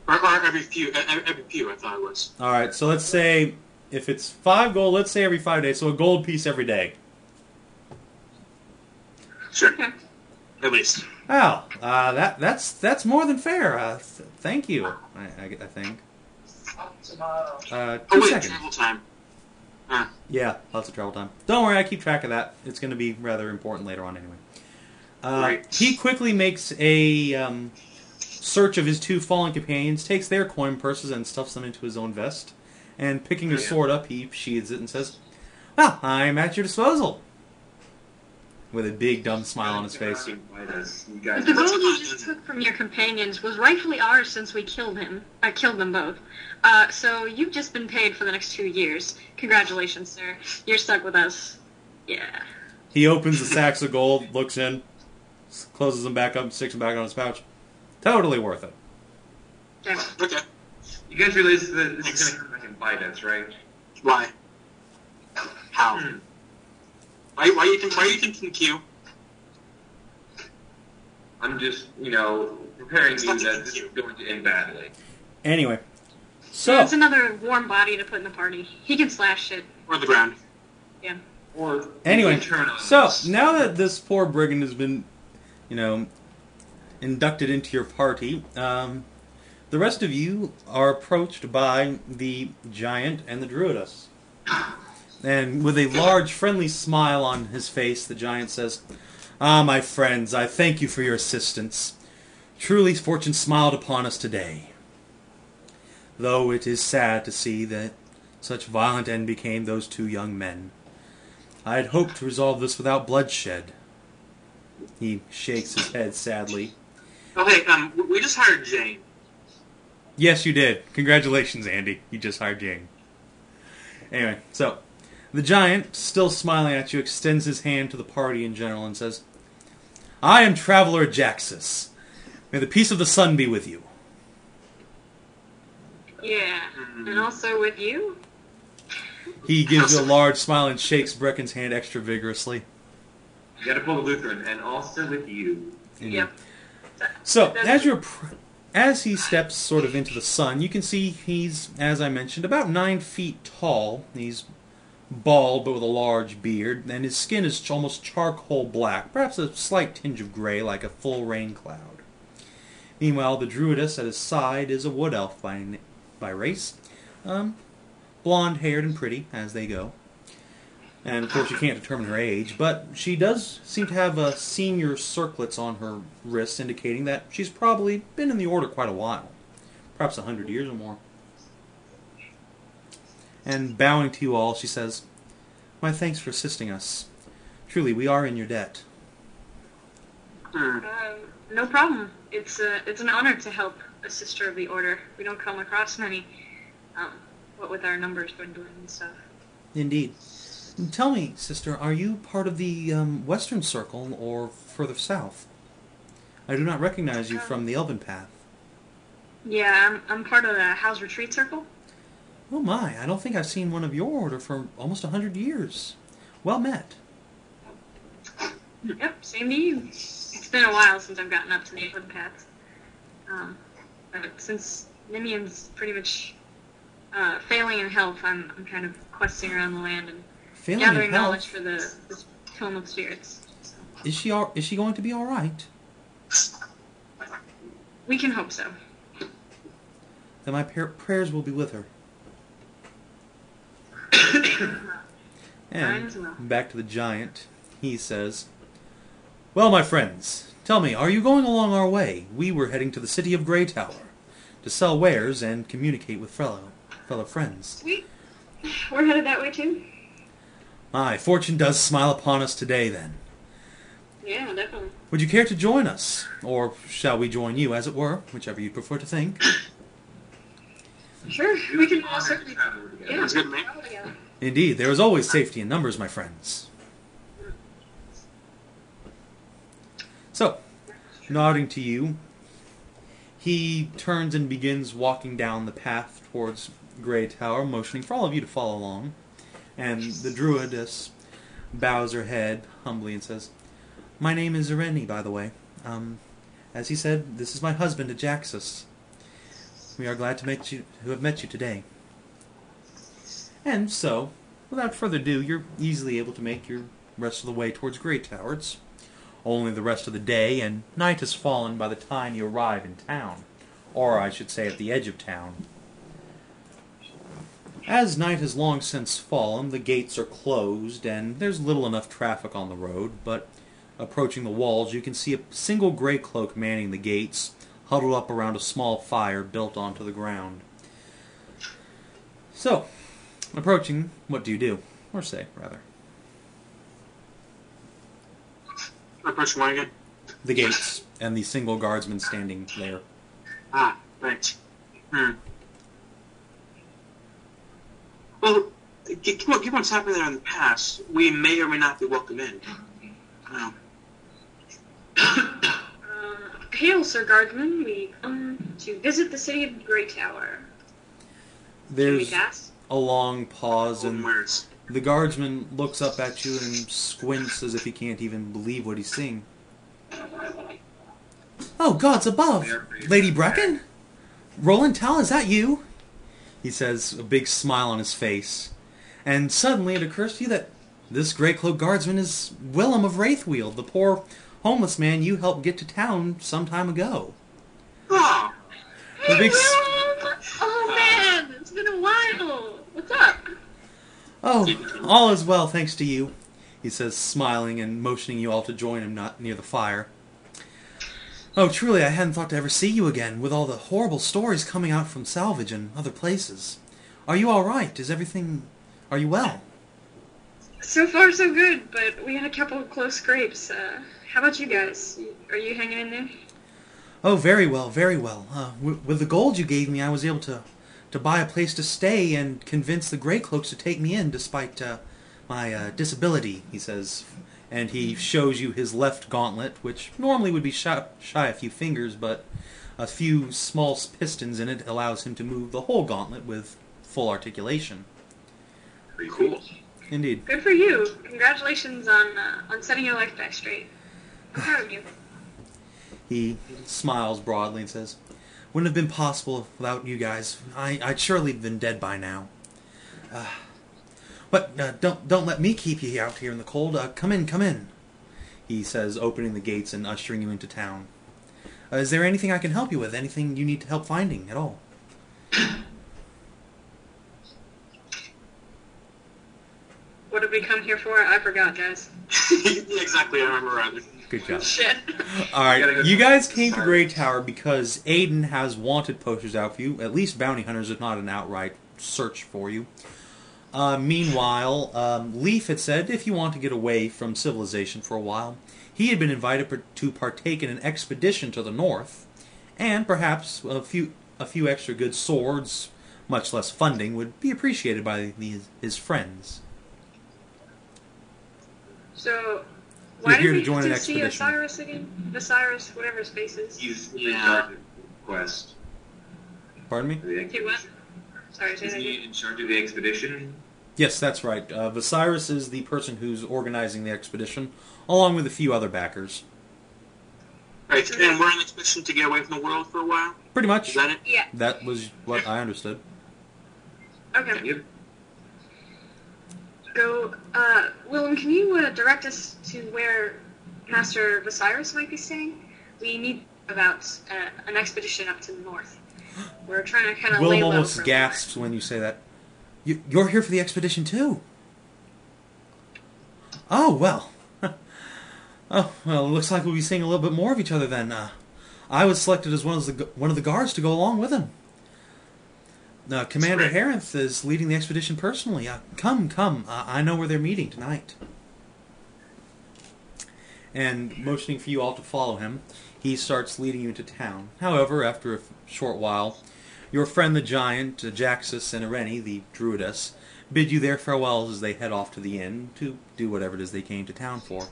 or every few. I thought it was. All right, so let's say if it's 5 gold, let's say every 5 days, so a gold piece every day. Sure. Okay. At least. Oh, that's more than fair. Thank you. I think. Tomorrow. 2 wait, seconds. travel time. Yeah, lots of travel time. Don't worry, I keep track of that. It's going to be rather important later on anyway. Right. He quickly makes a search of his 2 fallen companions, takes their coin purses and stuffs them into his own vest, and picking his sword up, he sheathes it and says, "Well, I'm at your disposal." With a big dumb smile on his face. You But guys the gold you just took from your companions was rightfully ours since we killed him. I killed them both. So you've just been paid for the next 2 years. Congratulations, sir. You're stuck with us. Yeah. He opens the sacks of gold, looks in, closes them back up, and sticks them back on his pouch. Totally worth it. Okay. Okay. You guys realize that this is going to come back and bite us, right? Why? How? Why are you thinking Q? I'm just, preparing you that this is going to end badly. Anyway, So so it's another warm body to put in the party. He can slash shit. Or the ground? Yeah. Or anyway, turn on so us. now that this poor brigand has been, inducted into your party, the rest of you are approached by the giant and the druidess. And with a large, friendly smile on his face, the giant says, "Ah, my friends, I thank you for your assistance. Truly, fortune smiled upon us today. Though it is sad to see that such violent end became those 2 young men. I had hoped to resolve this without bloodshed." He shakes his head sadly. Oh, hey, we just hired Jane. Yes, you did. Congratulations, Andy. You just hired Jane. Anyway, so the giant, still smiling at you, extends his hand to the party in general and says, "I am Traveler Jaxus. May the peace of the sun be with you." Yeah. And also with you? He gives you a large smile and shakes Brecken's hand extra vigorously. You gotta pull the Lutheran, and also with you. Yep. So, as he steps sort of into the sun, you can see he's, as I mentioned, about 9 feet tall. He's bald, but with a large beard, and his skin is almost charcoal black, perhaps a slight tinge of gray, like a full rain cloud. Meanwhile, the druidess at his side is a wood elf by race, blonde-haired and pretty, as they go. And, of course, you can't determine her age, but she does seem to have senior circlets on her wrists, indicating that she's probably been in the order quite a while. Perhaps 100 years or more. And bowing to you all, she says, "My thanks for assisting us. Truly, we are in your debt." No problem. It's an honor to help a sister of the order. We don't come across many, what with our numbers dwindling and stuff. Indeed. Tell me, sister, are you part of the Western Circle or further south? I do not recognize you from the Elven Path. Yeah, I'm part of the House Retreat Circle. Oh my, I don't think I've seen one of your order for almost 100 years. Well met. Yep, same to you. It's been a while since I've gotten up to the Elven Path. But since Nimian's pretty much failing in health, I'm kind of questing around the land and Failing gathering in health? knowledge for the Tome of Spirits. So. Is she going to be all right? We can hope so. Then my prayers will be with her. Mine as well. And back to the giant, he says, "Well, my friends, tell me, are you going along our way? We were heading to the city of Greytower to sell wares and communicate with fellow friends." Sweet. We're headed that way too. My fortune does smile upon us today, then. Yeah, definitely. Would you care to join us? Or shall we join you, as it were, whichever you prefer to think? Sure, we can certainly. Yeah, Sounds good to me. travel together. Indeed, there is always safety in numbers, my friends. So, nodding to you, he turns and begins walking down the path towards Greytower, motioning for all of you to follow along. And the druidess bows her head humbly and says, "My name is Irene, by the way. As he said, this is my husband, Ajaxus. We are glad to have met you today." And so, without further ado, you're easily able to make your rest of the way towards Greytower. It's only the rest of the day, and night has fallen by the time you arrive in town. Or, I should say, at the edge of town. As night has long since fallen, the gates are closed, and there's little enough traffic on the road, but approaching the walls, you can see a single grey cloak manning the gates, huddled up around a small fire built onto the ground. So, approaching, what do you do? Or say, rather. Approaching one again. The gates, and the single guardsman standing there. Ah, right. Well, given what's happened there in the past, we may or may not be welcome in. Hail, Sir Guardsman. We come to visit the city of Greytower. There's Should we pass? a long pause, and Words. the guardsman looks up at you and squints as if he can't even believe what he's seeing. "Oh, gods above! Lady Brecken? Rowland, is that you?" He says, a big smile on his face. And suddenly it occurs to you that this grey-cloaked guardsman is Willem of Wraithweald, the poor homeless man you helped get to town some time ago. Oh, The Hey, big s- Willem! Oh man, it's been a while. What's up? "Oh, all is well, thanks to you," he says, smiling and motioning you all to join him not near the fire. "Oh, truly, I hadn't thought to ever see you again, with all the horrible stories coming out from Salvage and other places. Are you all right? Are you well?" So far, so good, but we had a couple of close scrapes. How about you guys? Are you hanging in there? "Oh, very well, very well. With the gold you gave me, I was able to buy a place to stay and convince the Greycloaks to take me in despite my disability," he says. And he shows you his left gauntlet, which normally would be shy a few fingers, but a few small pistons in it allows him to move the whole gauntlet with full articulation. Pretty cool. Indeed. Good for you. Congratulations on setting your life back straight. I'm proud of you. He smiles broadly and says, "Wouldn't have been possible without you guys. I'd surely have been dead by now. But don't let me keep you out here in the cold. Come in," he says, opening the gates and ushering you into town. "Is there anything I can help you with? Anything you need help finding at all?" What did we come here for? I forgot, guys. yeah, exactly. I remember rather. Good job. Shit. Alright, you guys came to Greytower because Aiden has wanted posters out for you, at least bounty hunters, if not an outright search for you. Meanwhile, Leaf had said if you want to get away from civilization for a while, he had been invited to partake in an expedition to the north, and perhaps a few extra good swords, much less funding, would be appreciated by his friends. So, why here did to we join have an to see expedition. Osiris again? Osiris, whatever his face is. He's in charge of the quest. Pardon me? He what? Sorry, say Is that he again. in charge of the expedition? Yes, that's right. Osiris is the person who's organizing the expedition, along with a few other backers. Right, and we're on an expedition to get away from the world for a while? Pretty much. Is that it? Yeah. That was what I understood. Okay. Yep. Go, Willem, can you direct us to where Master Osiris might be staying? We need about an expedition up to the north. We're trying to kind of lay Willem low almost for a gasps when you say that. You're here for the expedition too? Oh, well. Oh, well, it looks like we'll be seeing a little bit more of each other then. I was selected as one of the guards to go along with him. Commander Herenth is leading the expedition personally. Come. I know where they're meeting tonight. And motioning for you all to follow him, he starts leading you into town. However, after a short while, your friend the giant, Jaxus, and Irene, the druidess, bid you their farewells as they head off to the inn to do whatever it is they came to town for.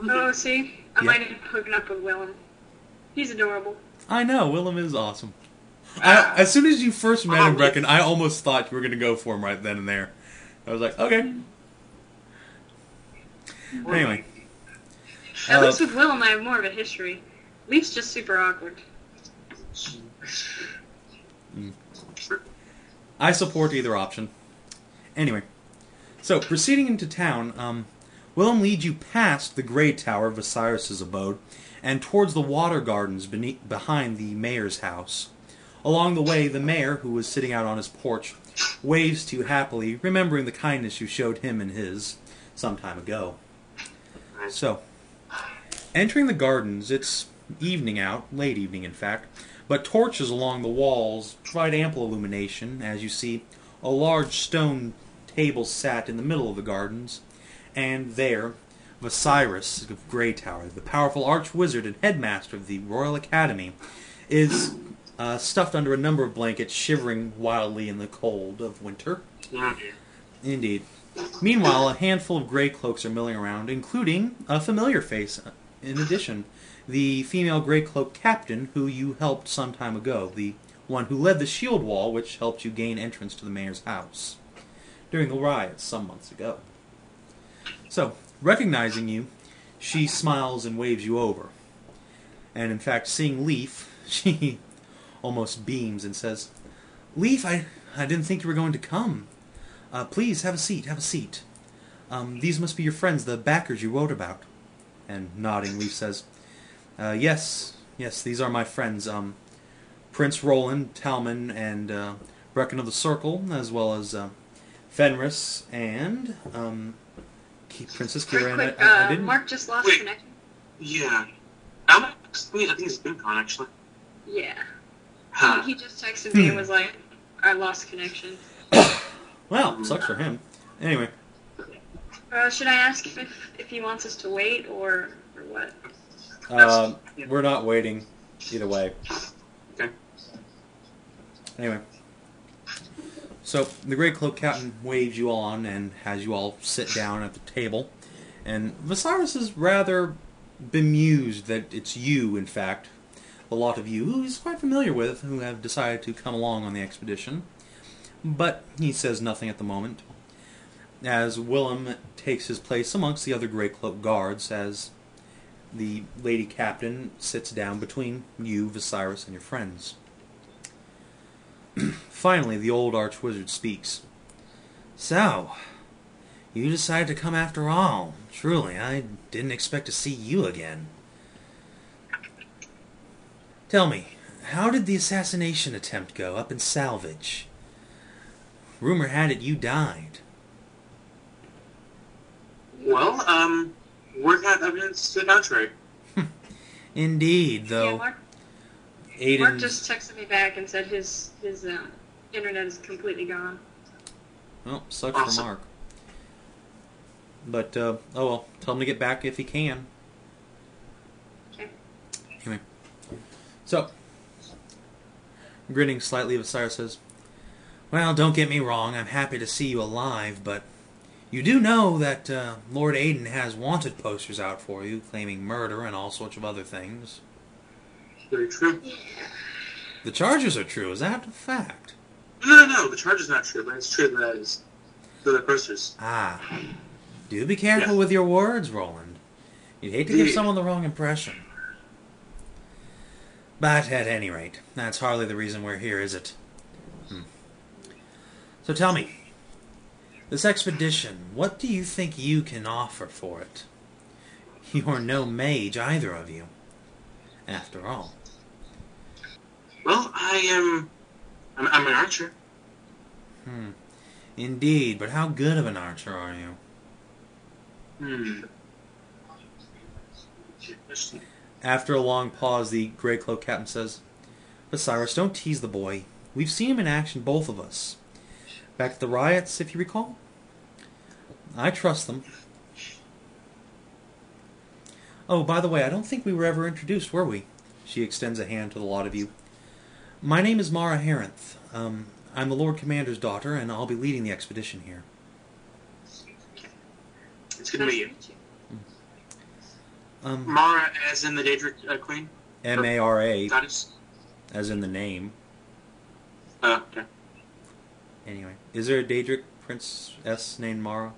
Oh, see? I might end up hooking up with Willem. He's adorable. I know, Willem is awesome. As soon as you first met him, Brecken, I almost thought you were going to go for him right then and there. I was like, okay. Anyway. At least with Willem, I have more of a history. Leaf's just super awkward. I support either option. Anyway. So, proceeding into town, Willem leads you past the Greytower, Visirus' abode, and towards the water gardens behind the mayor's house. Along the way, the mayor, who was sitting out on his porch, waves to you happily, remembering the kindness you showed him and his some time ago. So, entering the gardens, it's evening out, late evening in fact, but torches along the walls provide ample illumination as you see a large stone table sat in the middle of the gardens, and there, Visirus of Greytower, the powerful arch-wizard and headmaster of the Royal Academy, is stuffed under a number of blankets, shivering wildly in the cold of winter. Indeed. Meanwhile, a handful of grey cloaks are milling around, including a familiar face. In addition, the female grey cloak captain who you helped some time ago, the one who led the shield wall which helped you gain entrance to the mayor's house during the riots some months ago. So, recognizing you, she smiles and waves you over. And in fact, seeing Leaf, she almost beams and says, "Leaf, I didn't think you were going to come. Please, have a seat. These must be your friends, the backers you wrote about." And nodding, Leaf says, yes, these are my friends, Prince Rowland, Talman, and Brecken of the Circle, as well as Fenris, and Princess Kiera. Quick, I didn't... Mark just lost connection. Yeah. I think it's been gone, actually. Yeah. Huh. He just texted me and was like, I lost connection. Well, sucks for him. Anyway. Should I ask if he wants us to wait or what? We're not waiting either way. Okay. Anyway. So, the Grey Cloak Captain waves you all on and has you all sit down at the table. And Visirus is rather bemused that it's you, in fact, a lot of you, who he's quite familiar with, who have decided to come along on the expedition. But he says nothing at the moment, as Willem takes his place amongst the other Grey Cloak guards, as the Lady Captain sits down between you, Visirus, and your friends. Finally, the old Archwizard speaks. "So, you decided to come after all. Truly, I didn't expect to see you again. Tell me, how did the assassination attempt go up in Salvage? Rumor had it you died." Well, word had evidence to the contrary. Indeed, though. Yeah, Mark just texted me back and said his internet is completely gone. Well, sucks Awesome. for Mark. But, oh well, tell him to get back if he can. Okay. Anyway. So, grinning slightly, Visirus says, "Well, don't get me wrong, I'm happy to see you alive, but you do know that Lord Aiden has wanted posters out for you, claiming murder and all sorts of other things." Very true. The charges are true, is that a fact? No, the charge is not true, but it's true that is the posters. Ah. Do be careful with your words, Rowland. You'd hate to give someone the wrong impression. But at any rate, that's hardly the reason we're here, is it? So tell me, this expedition, what do you think you can offer for it? You're no mage, either of you, after all. Well, I'm an archer. Indeed, but how good of an archer are you? After a long pause, the Grey Cloak Captain says, Viserys, don't tease the boy. We've seen him in action, both of us. Back at the riots, if you recall. I trust them. Oh, by the way, I don't think we were ever introduced, were we? She extends a hand to the lot of you. My name is Mara Harenth. I'm the Lord Commander's daughter, and I'll be leading the expedition here. It's good to meet you. Mara, as in the Daedric Queen? M-A-R-A. Goddess? As in the name. Okay. Anyway, is there a Daedric princess named Mara?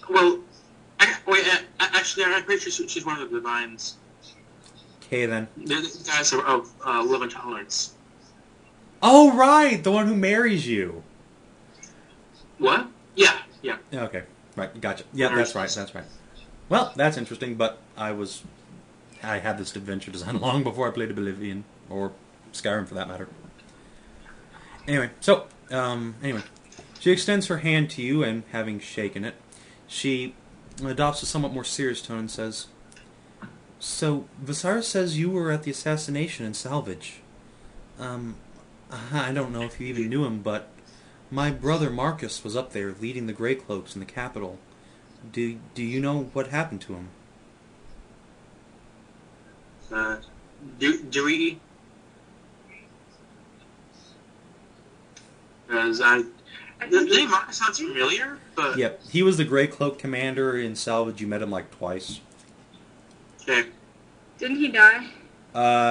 Well, actually, I'm pretty sure she's one of the divines. Okay, then. The guys of love and tolerance. Oh, right! The one who marries you. What? Yeah. Okay, right, gotcha. Yeah, that's right. Well, that's interesting, but I had this adventure design long before I played Oblivion, or Skyrim for that matter. Anyway, she extends her hand to you, and having shaken it, she adopts a somewhat more serious tone and says, So, Viserys says you were at the assassination in Salvage. I don't know if you even knew him, but my brother Marcus was up there leading the Greycloaks in the capital. Do you know what happened to him? Do we? Because the name Marcus sounds familiar, but... Yep, he was the Greycloak commander in Salvage. You met him like twice. Okay. Didn't he die?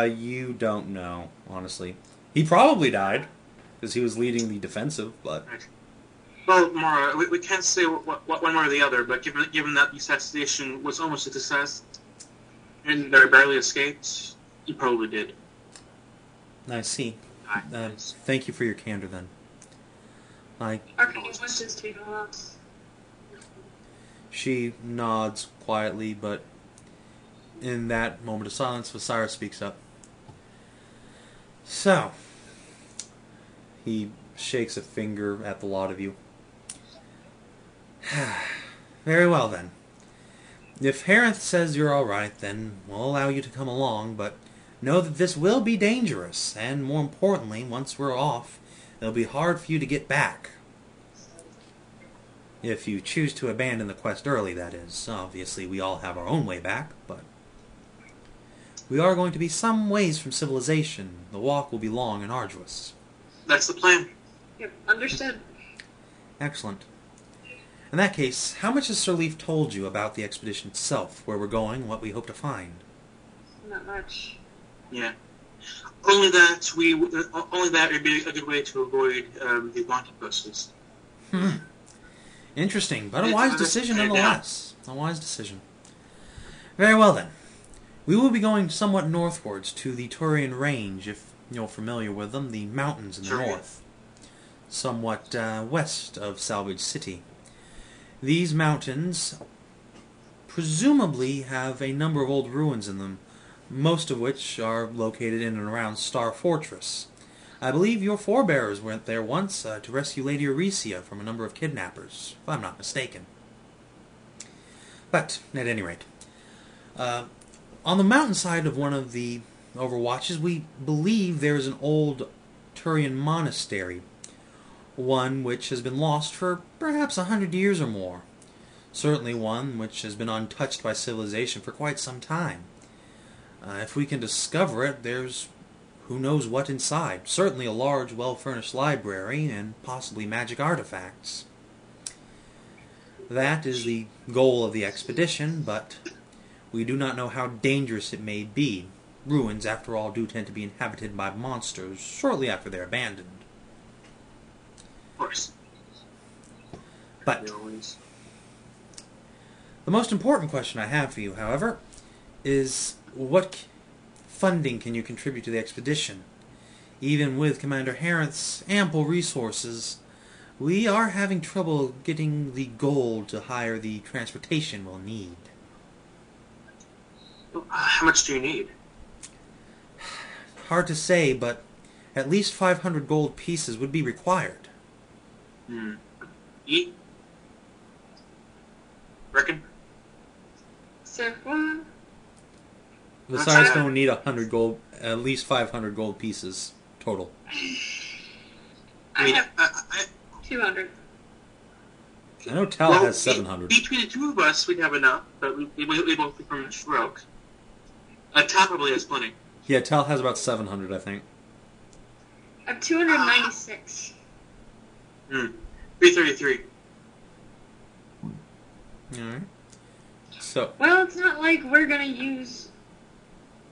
You don't know, honestly. He probably died, because he was leading the defensive, but... Well, Mara, we can't say what one way or the other, but given that the assassination was almost a success, and they barely escaped, he probably did. I see. Thank you for your candor, then. She nods quietly, but in that moment of silence, Viserys speaks up. So, he shakes a finger at the lot of you. Very well, then. If Harenth says you're all right, then we'll allow you to come along, but know that this will be dangerous, and more importantly, once we're off, it'll be hard for you to get back. If you choose to abandon the quest early, that is. Obviously, we all have our own way back, but we are going to be some ways from civilization. The walk will be long and arduous. That's the plan. Yep, understood. Excellent. In that case, how much has Sir Leaf told you about the expedition itself, where we're going, what we hope to find? Not much. Yeah. Only that would be a good way to avoid the wanted posters. Interesting, but a wise decision nonetheless. A wise decision. Very well then. We will be going somewhat northwards to the Turian Range, if you're familiar with them, the mountains in the north. Somewhat west of Salvage City. These mountains presumably have a number of old ruins in them, most of which are located in and around Star Fortress. I believe your forebears went there once to rescue Lady Eurecia from a number of kidnappers, if I'm not mistaken. But, at any rate, on the mountainside of one of the overwatches, we believe there is an old Turian monastery, one which has been lost for perhaps 100 years or more. Certainly one which has been untouched by civilization for quite some time. If we can discover it, there's who knows what inside. Certainly a large, well-furnished library, and possibly magic artifacts. That is the goal of the expedition, but we do not know how dangerous it may be. Ruins, after all, do tend to be inhabited by monsters shortly after they're abandoned. Of course. But the most important question I have for you, however, is what funding can you contribute to the expedition? Even with Commander Harenth's ample resources, we are having trouble getting the gold to hire the transportation we'll need. How much do you need? Hard to say, but at least 500 gold pieces would be required. Eat. Brecken? So, well, The Cyrus don't need 100 gold, at least 500 gold pieces total. I have 200. I know Tal has 700. Between the two of us, we'd have enough, but we both become broke. Tal probably has plenty. Yeah, Tal has about 700, I think. I have 296. 333. Alright. So, Well, it's not like we're gonna use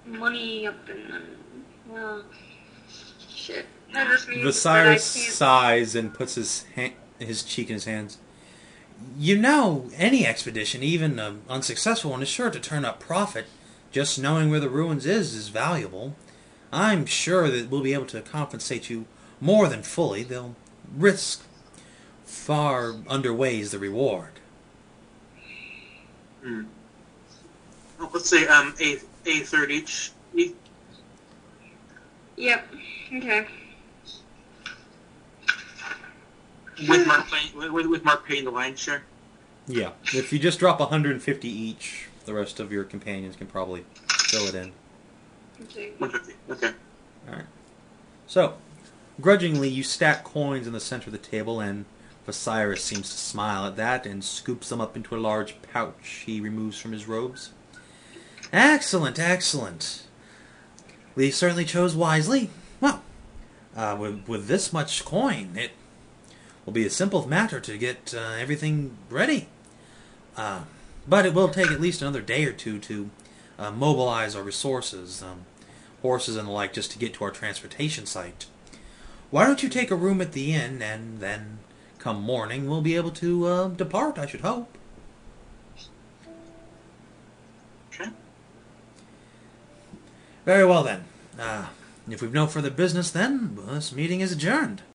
money up in the... Well, shit. That just means the Cyrus that I can't... sighs and puts his cheek in his hands. You know, any expedition, even an unsuccessful one, is sure to turn up profit. Just knowing where the ruins is valuable. I'm sure that we'll be able to compensate you more than fully. They'll risk far underweighs the reward. Well, let's say a third each. Yep. Okay. With Mark paying the lion's share. Yeah, if you just drop 150 each, the rest of your companions can probably fill it in. Okay. 150. Okay. All right. So, grudgingly, you stack coins in the center of the table, and Osiris seems to smile at that and scoops them up into a large pouch he removes from his robes. Excellent, excellent. We certainly chose wisely. Well, with this much coin, it will be a simple matter to get everything ready. But it will take at least another day or two to mobilize our resources, horses and the like, just to get to our transportation site. Why don't you take a room at the inn, and then, come morning, we'll be able to depart, I should hope. Okay. Very well, then. If we've no further business, then this meeting is adjourned.